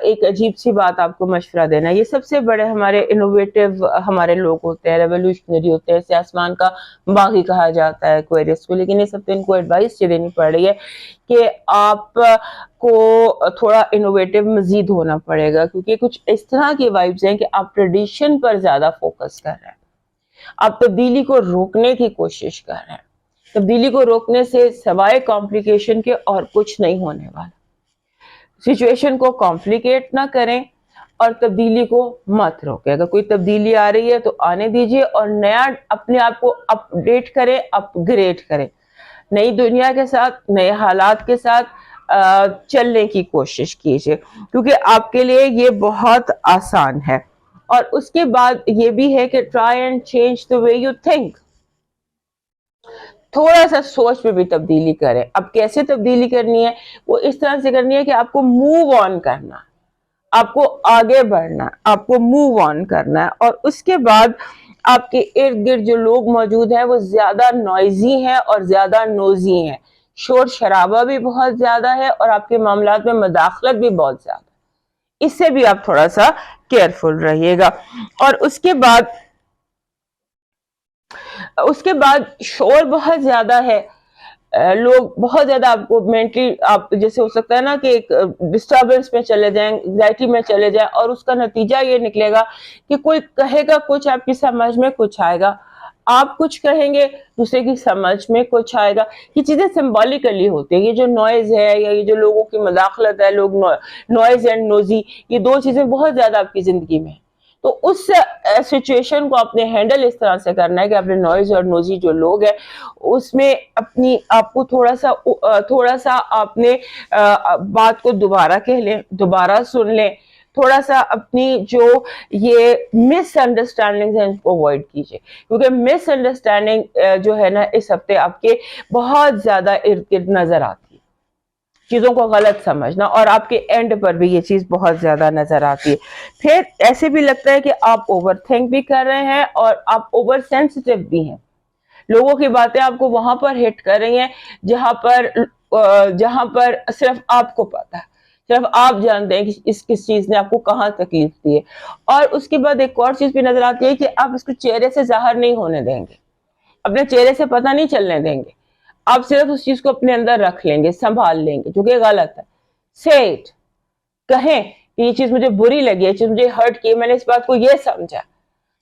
ایک عجیب سی بات آپ کو مشورہ دینا ہے۔ یہ سب سے بڑے ہمارے انوویٹو ہمارے لوگ ہوتے ہیں، ریولیوشنری ہوتے ہیں، اسے آسمان کا باغی کہا جاتا ہے ایکویریس کو، لیکن اس ہفتے ان کو ایڈوائس یہ دینی پڑ رہی ہے کہ آپ کو تھوڑا انوویٹو مزید ہونا پڑے گا، کیونکہ کچھ اس طرح کی وائبز ہیں کہ آپ ٹریڈیشن پر زیادہ فوکس کر رہے ہیں، آپ تبدیلی کو روکنے کی کوشش کر رہے ہیں۔ تبدیلی کو روکنے سے سوائے کمپلیکیشن کے اور کچھ نہیں ہونے والا۔ سچویشن کو کمپلیکیٹ نہ کریں اور تبدیلی کو مت روکیں۔ اگر کوئی تبدیلی آ رہی ہے تو آنے دیجیے، اور نیا اپنے آپ کو اپ ڈیٹ کریں، اپ گریڈ کریں، نئی دنیا کے ساتھ، نئے حالات کے ساتھ چلنے کی کوشش کیجیے، کیونکہ آپ کے لیے یہ بہت آسان ہے۔ اور اس کے بعد یہ بھی ہے کہ try and change the way you think۔ تھوڑا سا سوچ میں بھی تبدیلی کریں۔ اب کیسے تبدیلی کرنی ہے؟ وہ اس طرح سے کرنی ہے کہ آپ کو موو آن کرنا، آپ کو آگے بڑھنا، آپ کو موو آن کرنا ہے۔ اور اس کے بعد آپ کے ارد گرد جو لوگ موجود ہیں وہ زیادہ نوائزی ہیں اور زیادہ نوزی ہیں، شور شرابہ بھی بہت زیادہ ہے، اور آپ کے معاملات میں مداخلت بھی بہت زیادہ ہے۔ اس سے بھی آپ تھوڑا سا کیئرفل رہیے گا۔ اور اس کے بعد شور بہت زیادہ ہے، لوگ بہت زیادہ آپ کو مینٹلی، آپ جیسے ہو سکتا ہے نا کہ ایک ڈسٹربنس میں چلے جائیں، انگزائٹی میں چلے جائیں، اور اس کا نتیجہ یہ نکلے گا کہ کوئی کہے گا کچھ، آپ کی سمجھ میں کچھ آئے گا، آپ کچھ کہیں گے دوسرے کی سمجھ میں کچھ آئے گا۔ یہ چیزیں سمبولیکلی ہوتی ہیں۔ یہ جو نوائز ہے یا یہ جو لوگوں کی مداخلت ہے، لوگ نوائز اینڈ نوزی، یہ دو چیزیں بہت زیادہ آپ کی زندگی میں ہیں۔ تو اس سچویشن کو آپ نے ہینڈل اس طرح سے کرنا ہے کہ اپنے نوائز اور نوزی جو لوگ ہیں اس میں آپ کو تھوڑا سا آپ نے بات کو دوبارہ کہہ لیں، دوبارہ سن لیں، تھوڑا سا اپنی جو یہ مس انڈرسٹینڈنگ ہے ان کو اوائڈ کیجیے، کیونکہ مس انڈرسٹینڈنگ جو ہے نا اس ہفتے آپ کے بہت زیادہ ارد گرد نظر آتی ہے، چیزوں کو غلط سمجھنا، اور آپ کے اینڈ پر بھی یہ چیز بہت زیادہ نظر آتی ہے۔ پھر ایسے بھی لگتا ہے کہ آپ اوور تھنک بھی کر رہے ہیں اور آپ اوور سینسٹیو بھی ہیں، لوگوں کی باتیں آپ کو وہاں پر ہٹ کر رہی ہیں جہاں پر صرف آپ کو پتا ہے، صرف آپ جانتے ہیں کہ کس چیز نے آپ کو کہاں تکلیف دی ہے۔ اور اس کے بعد ایک اور چیز بھی نظر آتی ہے کہ آپ اس کو چہرے سے ظاہر نہیں ہونے دیں گے، اپنے چہرے سے پتہ نہیں چلنے دیں گے، آپ صرف اس چیز کو اپنے اندر رکھ لیں گے، سنبھال لیں گے، جو کہ غلط ہے۔ say it، کہیں کہ یہ چیز مجھے بری لگی، یہ چیز مجھے ہرٹ کی، میں نے اس بات کو یہ سمجھا،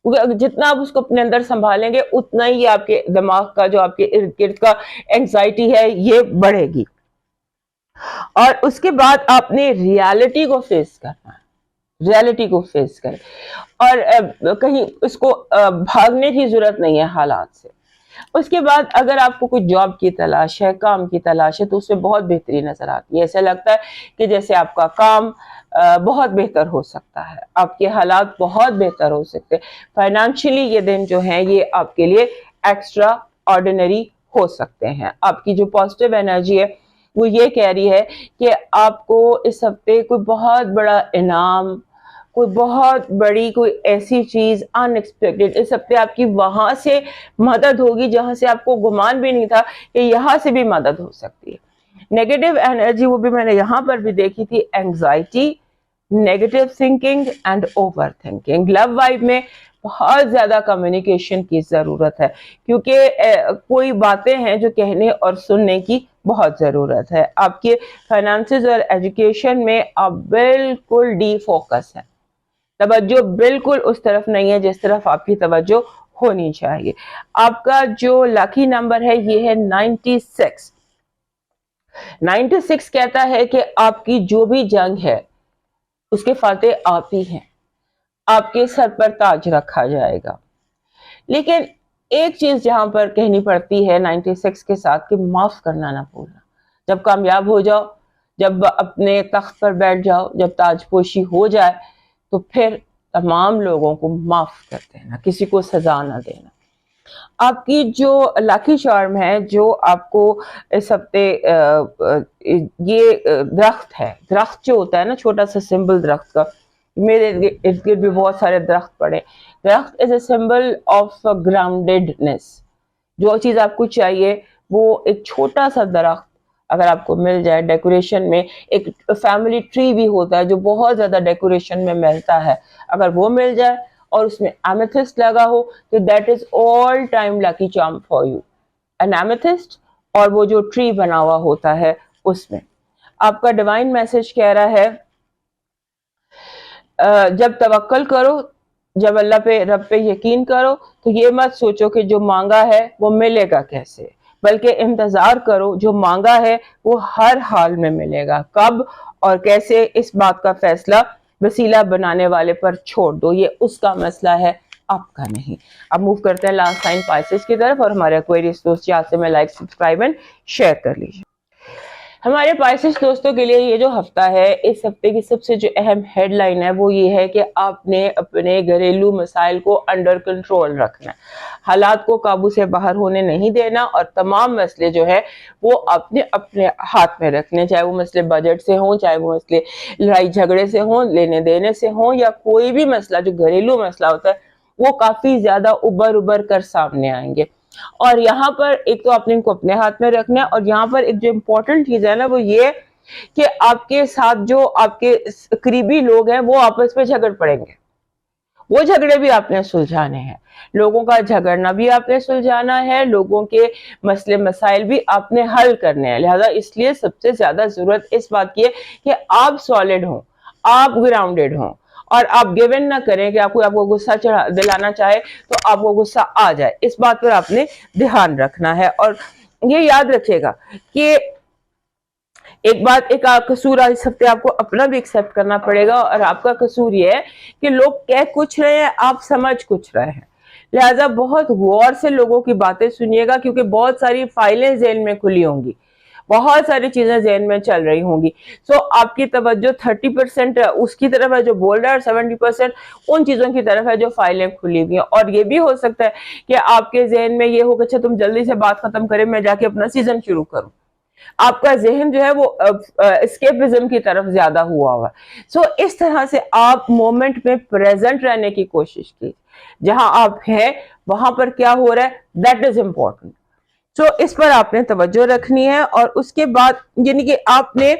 کیونکہ جتنا آپ اس کو اپنے اندر سنبھالیں گے اتنا ہی آپ کے دماغ کا جو آپ کے ارد گرد کا اینگزائٹی ہے یہ بڑھے گی۔ اور اس کے بعد آپ نے ریالٹی کو فیس کرنا ہے، रियलिटी को फेस करें, और कहीं इसको भागने की जरूरत नहीं है हालात से। उसके बाद अगर आपको कुछ जॉब की तलाश है, काम की तलाश है, तो उसमें बहुत बेहतरी नजर आती है। ऐसा लगता है कि जैसे आपका काम बहुत बेहतर हो सकता है, आपके हालात बहुत बेहतर हो सकते हैं। फाइनेंशियली ये दिन जो है ये आपके लिए एक्स्ट्रा ऑर्डिनरी हो सकते हैं। आपकी जो पॉजिटिव एनर्जी है वो ये कह रही है कि आपको इस हफ्ते कोई बहुत बड़ा इनाम, कोई बहुत बड़ी कोई ऐसी चीज अनएक्सपेक्टेड इस हफ्ते आपकी वहां से मदद होगी जहां से आपको गुमान भी नहीं था कि यहां से भी मदद हो सकती है। नेगेटिव एनर्जी वो भी मैंने यहां पर भी देखी थी, anxiety, negative thinking and over thinking. Love vibe में बहुत ज्यादा कम्युनिकेशन की जरूरत है, क्योंकि कोई बातें हैं जो कहने और सुनने की बहुत जरूरत है। आपके फाइनेंसेस और एजुकेशन में आप बिल्कुल डीफोकस हैं, तवज्जो बिल्कुल उस तरफ नहीं है जिस तरफ आपकी तवज्जो होनी चाहिए। आपका जो लकी नंबर है ये है 96। 96 कहता है कि आपकी जो भी जंग है उसके फातेह आप ही हैं, आपके सर पर ताज रखा जाएगा। लेकिन एक चीज जहां पर कहनी पड़ती है 96 के साथ कि माफ करना ना भूलना। जब कामयाब हो जाओ, जब अपने तख्त पर बैठ जाओ, जब ताजपोशी हो जाए, तो फिर तमाम लोगों को माफ कर देना, किसी को सजा ना देना। आपकी जो लकी चार्म है जो आपको इस हफ्ते ये दरख्त है, दरख्त जो होता है ना, छोटा सा सिंबल दरख्त का, मेरे इर्द गिर्द भी बहुत सारे दरख्त पड़े। दरख्त is a symbol of groundedness. जो चीज आपको चाहिए वो एक छोटा सा दरख्त अगर आपको मिल जाए, डेकोरेशन में एक फैमिली ट्री भी होता है जो बहुत ज्यादा डेकोरेशन में मिलता है, अगर वो मिल जाए और उसमें एमेथिस्ट लगा हो तो that is all time lucky charm for you. An amethyst और वो जो ट्री बना हुआ होता है उसमें। आपका डिवाइन मैसेज कह रहा है जब तवक्कल करो, जब अल्लाह पे, रब पे यकीन करो, तो ये मत सोचो कि जो मांगा है वो मिलेगा कैसे, बल्कि इंतजार करो, जो मांगा है वो हर हाल में मिलेगा। कब और कैसे इस बात का फैसला वसीला बनाने वाले पर छोड़ दो, ये उसका मसला है, आपका नहीं। अब मूव करते हैं लास्ट साइन पाइसेस की तरफ, और हमारे एक्वेरियस दोस्त यहाँ से मैं लाइक, सब्सक्राइब एंड शेयर कर लीजिए। हमारे पाइसेस दोस्तों के लिए ये जो हफ्ता है, इस हफ्ते की सबसे जो अहम हेडलाइन है वो ये है कि आपने अपने घरेलू मसाइल को अंडर कंट्रोल रखना है, हालात को काबू से बाहर होने नहीं देना, और तमाम मसले जो है वो आपने अपने हाथ में रखने, चाहे वो मसले बजट से हों, चाहे वो मसले लड़ाई झगड़े से हों, लेने देने से हों, या कोई भी मसला जो घरेलू मसला होता है वो काफी ज्यादा उबर कर सामने आएंगे। और यहाँ पर एक तो आपने इनको अपने हाथ में रखना है, और यहाँ पर एक जो इम्पोर्टेंट चीज है ना वो ये कि आपके साथ जो आपके करीबी लोग हैं वो आपस में झगड़ पड़ेंगे, वो झगड़े भी आपने सुलझाने हैं, लोगों का झगड़ना भी आपने सुलझाना है, लोगों के मसले मसाइल भी आपने हल करने हैं। लिहाजा इसलिए सबसे ज्यादा जरूरत इस बात की है कि आप सॉलिड हों, आप ग्राउंडेड हों, और आप गिव इन ना करें कि आपको गुस्सा चढ़ा दिलाना चाहे तो आपको गुस्सा आ जाए। इस बात पर आपने ध्यान रखना है, और ये याद रखिएगा कि एक बात, एक कसूर इस हफ्ते आपको अपना भी एक्सेप्ट करना पड़ेगा, और आपका कसूर ये है कि लोग कह कुछ रहे हैं, आप समझ कुछ रहे हैं। लिहाजा बहुत गौर से लोगों की बातें सुनिएगा, क्योंकि बहुत सारी फाइलें ज़हन में खुली होंगी, बहुत सारी चीजें ज़हन में चल रही होंगी। सो आपकी तवज्जो 30% उसकी तरफ है जो बोल रहा है, और 70% उन चीजों की तरफ है जो फाइलें खुली हुई हैं। और ये भी हो सकता है कि आपके जहन में ये हो कि अच्छा तुम जल्दी से बात खत्म करें, मैं जाके अपना सीजन शुरू करूं। आपका जहन जो है वो एस्केपिज्म की तरफ ज्यादा हुआ। सो इस तरह से आप मोमेंट में प्रेजेंट रहने की कोशिश कीजिए, जहां आप हैं वहां पर क्या हो रहा है, दैट इज इम्पोर्टेंट। तो इस पर आपने तवज्जो रखनी है, और उसके बाद यानी कि आपने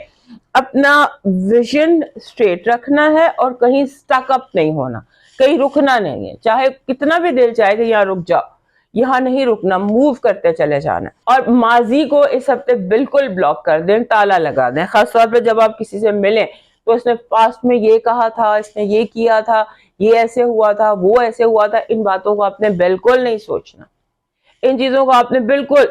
अपना विजन स्ट्रेट रखना है, और कहीं स्टक अप नहीं होना, कहीं रुकना नहीं है। चाहे कितना भी दिल चाहे कि यहाँ रुक जाओ, यहाँ नहीं रुकना, मूव करते चले जाना। और माजी को इस हफ्ते बिल्कुल ब्लॉक कर दें, ताला लगा दें। खासतौर पर जब आप किसी से मिलें तो इसने पास्ट में ये कहा था, इसने ये किया था, ये ऐसे हुआ था, वो ऐसे हुआ था, इन बातों को आपने बिल्कुल नहीं सोचना, इन चीजों को आपने बिल्कुल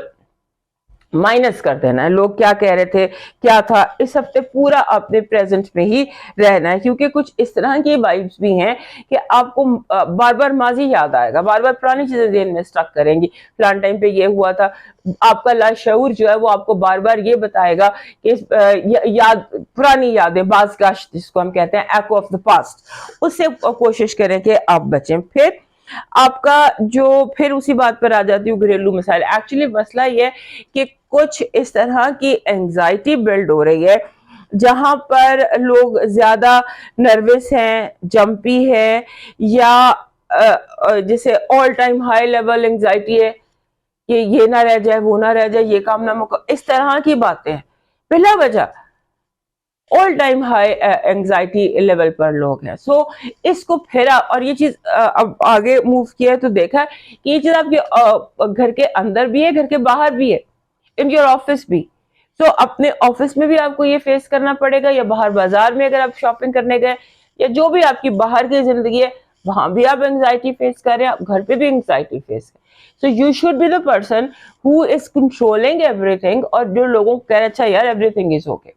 माइनस कर देना है, लोग क्या कह रहे थे, क्या था। इस हफ्ते पूरा अपने प्रेजेंट में ही रहना है, क्योंकि कुछ इस तरह की वाइब्स भी हैं कि आपको बार बार माजी याद आएगा, बार बार पुरानी चीजें जेहन में स्टक करेंगी, फलान टाइम पे ये हुआ था। आपका लाशऊर जो है वो आपको बार बार ये बताएगा कि याद, पुरानी यादें, बाज़गाश्त जिसको हम कहते हैं, एको ऑफ द पास्ट, उससे कोशिश करें कि आप बचें। फिर आपका जो, फिर उसी बात पर आ जाती हूँ, घरेलू मसाइल। एक्चुअली मसला ये कि कुछ इस तरह की एंजाइटी बिल्ड हो रही है जहां पर लोग ज्यादा नर्वस हैं, जंपी है, या जैसे all time high level anxiety है कि ये ना रह जाए, वो ना रह जाए, ये काम ना मुका, इस तरह की बातें हैं। बिला वजह all time high anxiety level पर लोग हैं। सो इसको फेरा, और ये चीज अब आगे मूव किया है तो देखा है कि ये चीज आपके घर के अंदर भी है, घर के बाहर भी है, इन योर ऑफिस भी। तो अपने ऑफिस में भी आपको ये फेस करना पड़ेगा, या बाहर बाजार में अगर आप शॉपिंग करने गए, या जो भी आपकी बाहर की जिंदगी है वहां भी आप एंजाइटी फेस कर रहे हैं, आप घर पे भी एंजाइटी फेस करें। So you should be the person who is controlling everything, और जो लोगों को कह रहे अच्छा यार everything is okay,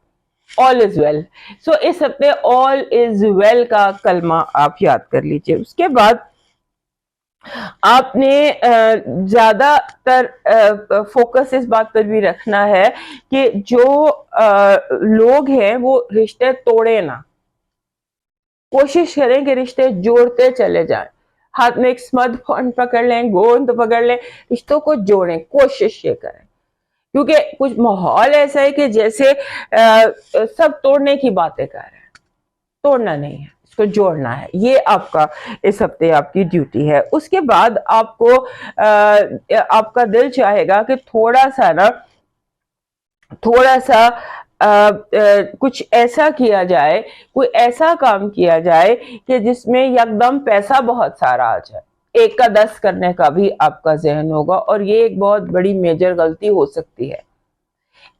all is well. So इस हफ्ते ऑल इज वेल का कलमा आप याद कर लीजिए। उसके बाद आपने ज्यादातर फोकस इस बात पर भी रखना है कि जो लोग हैं वो रिश्ते तोड़े ना, कोशिश करें कि रिश्ते जोड़ते चले जाएं। हाथ में एक स्मार्टफोन पकड़ लें, गोंद पकड़ लें, रिश्तों को जोड़ें, कोशिश ये करें। क्योंकि कुछ माहौल ऐसा है कि जैसे सब तोड़ने की बातें कर रहे हैं, तोड़ना नहीं है, इसको जोड़ना है। ये आपका इस हफ्ते आपकी ड्यूटी है। उसके बाद आपको आपका दिल चाहेगा कि थोड़ा सा ना, थोड़ा सा कुछ ऐसा किया जाए, कोई ऐसा काम किया जाए कि जिसमें यकदम पैसा बहुत सारा आ जाए। 1 का 10 करने का भी आपका जहन होगा, और ये एक बहुत बड़ी मेजर गलती हो सकती है।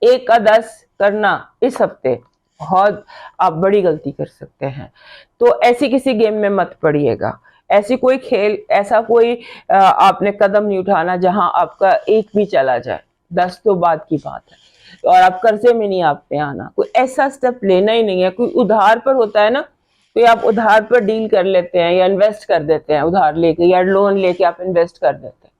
1 का 10 करना इस हफ्ते बहुत आप बड़ी गलती कर सकते हैं। तो ऐसी किसी गेम में मत पड़िएगा, ऐसी कोई खेल, ऐसा कोई आपने कदम नहीं उठाना जहां आपका 1 भी चला जाए, 10 तो बाद की बात है। और आप कर्जे में नहीं आपने आना, कोई ऐसा स्टेप लेना ही नहीं है। कोई उधार पर होता है ना, तो आप उधार पर डील कर लेते हैं या इन्वेस्ट कर देते हैं, उधार लेके या लोन लेके आप इन्वेस्ट कर देते हैं।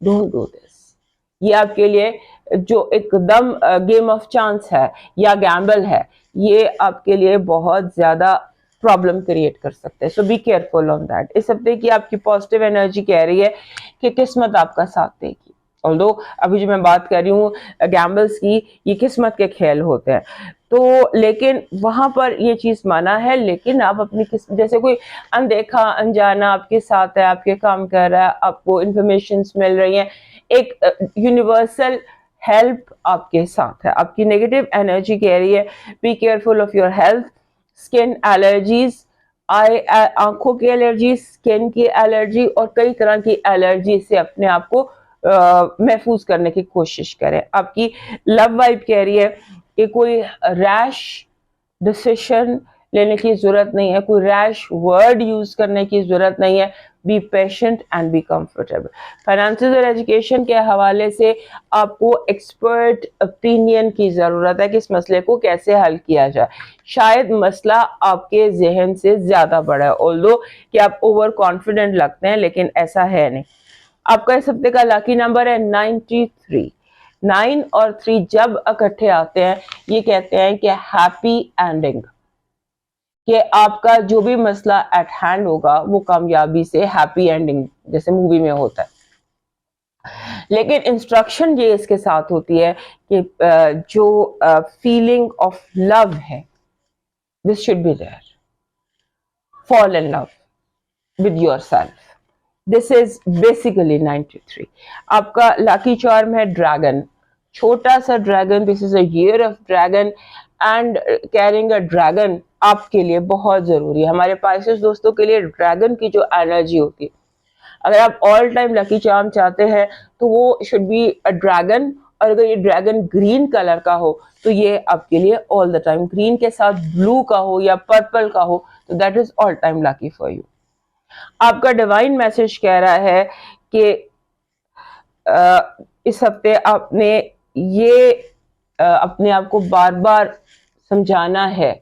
Don't do this. ये आपके लिए जो एकदम गेम ऑफ चांस है या गैम्बल है, ये आपके लिए बहुत ज्यादा प्रॉब्लम क्रिएट कर सकते हैं। सो बी केयरफुल ऑन दैट। इस हफ्ते की आपकी पॉजिटिव एनर्जी कह रही है कि किस्मत आपका साथ देगी। ऑल्दो अभी जो मैं बात कर रही हूँ गैम्बल्स की, ये किस्मत के खेल होते हैं, तो लेकिन वहां पर ये चीज माना है। लेकिन आप अपनी किस्मत, जैसे कोई अनदेखा अनजाना आपके साथ है, आपके काम कर रहा है, आपको इंफॉर्मेशन मिल रही है, एक यूनिवर्सल हेल्प आपके साथ है। आपकी नेगेटिव एनर्जी कह रही है be careful of your health, skin allergies, आंखों की एलर्जी, स्किन की एलर्जी, और कई तरह की एलर्जी से अपने आप को महफूज करने की कोशिश करें। आपकी लव वाइब कह रही है कि कोई रैश डिसीजन लेने की जरूरत नहीं है, कोई रैश वर्ड यूज करने की जरूरत नहीं है। Be patient and be comfortable. Finances और एजुकेशन के हवाले से आपको एक्सपर्ट ओपिनियन की जरूरत है कि इस मसले को कैसे हल किया जाए। शायद मसला आपके जहन से ज्यादा बड़ा है, ऑल्दो कि आप ओवर कॉन्फिडेंट लगते हैं, लेकिन ऐसा है नहीं। आपका इस हफ्ते का लकी नंबर है 93। 9 और 3 जब इकट्ठे आते हैं, ये कहते हैं कि हैप्पी एंडिंग, कि आपका जो भी मसला एट हैंड होगा वो कामयाबी से हैप्पी एंडिंग जैसे मूवी में होता है। लेकिन इंस्ट्रक्शन ये इसके साथ होती है कि जो फीलिंग ऑफ लव है, this should be there. Fall in love with yourself. This is basically 93। आपका लकी चार्म है ड्रैगन, छोटा सा dragon. This is a year of dragon, and carrying a dragon आपके लिए बहुत जरूरी है। हमारे पाइसेस दोस्तों के लिए ड्रैगन की जो एनर्जी होती है, अगर आप ऑल टाइम लकी चार्म चाहते हैं तो वो शुड बी अ ड्रैगन। और अगर ये ड्रैगन ग्रीन कलर का हो तो ये आपके लिए ऑल द टाइम, ग्रीन के साथ ब्लू का हो या पर्पल का हो तो that is all time lucky for you. आपका डिवाइन मैसेज कह रहा है कि इस हफ्ते आपने یہ اپنے آپ کو بار بار سمجھانا ہے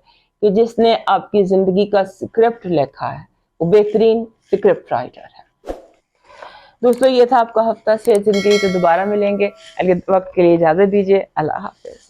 کہ جس نے آپ کی زندگی کا اسکرپٹ لکھا ہے وہ بہترین اسکرپٹ رائٹر ہے۔ دوستو یہ تھا آپ کا ہفتہ صحت زندگی، تو دوبارہ ملیں گے، وقت کے لیے اجازت دیجیے، اللہ حافظ۔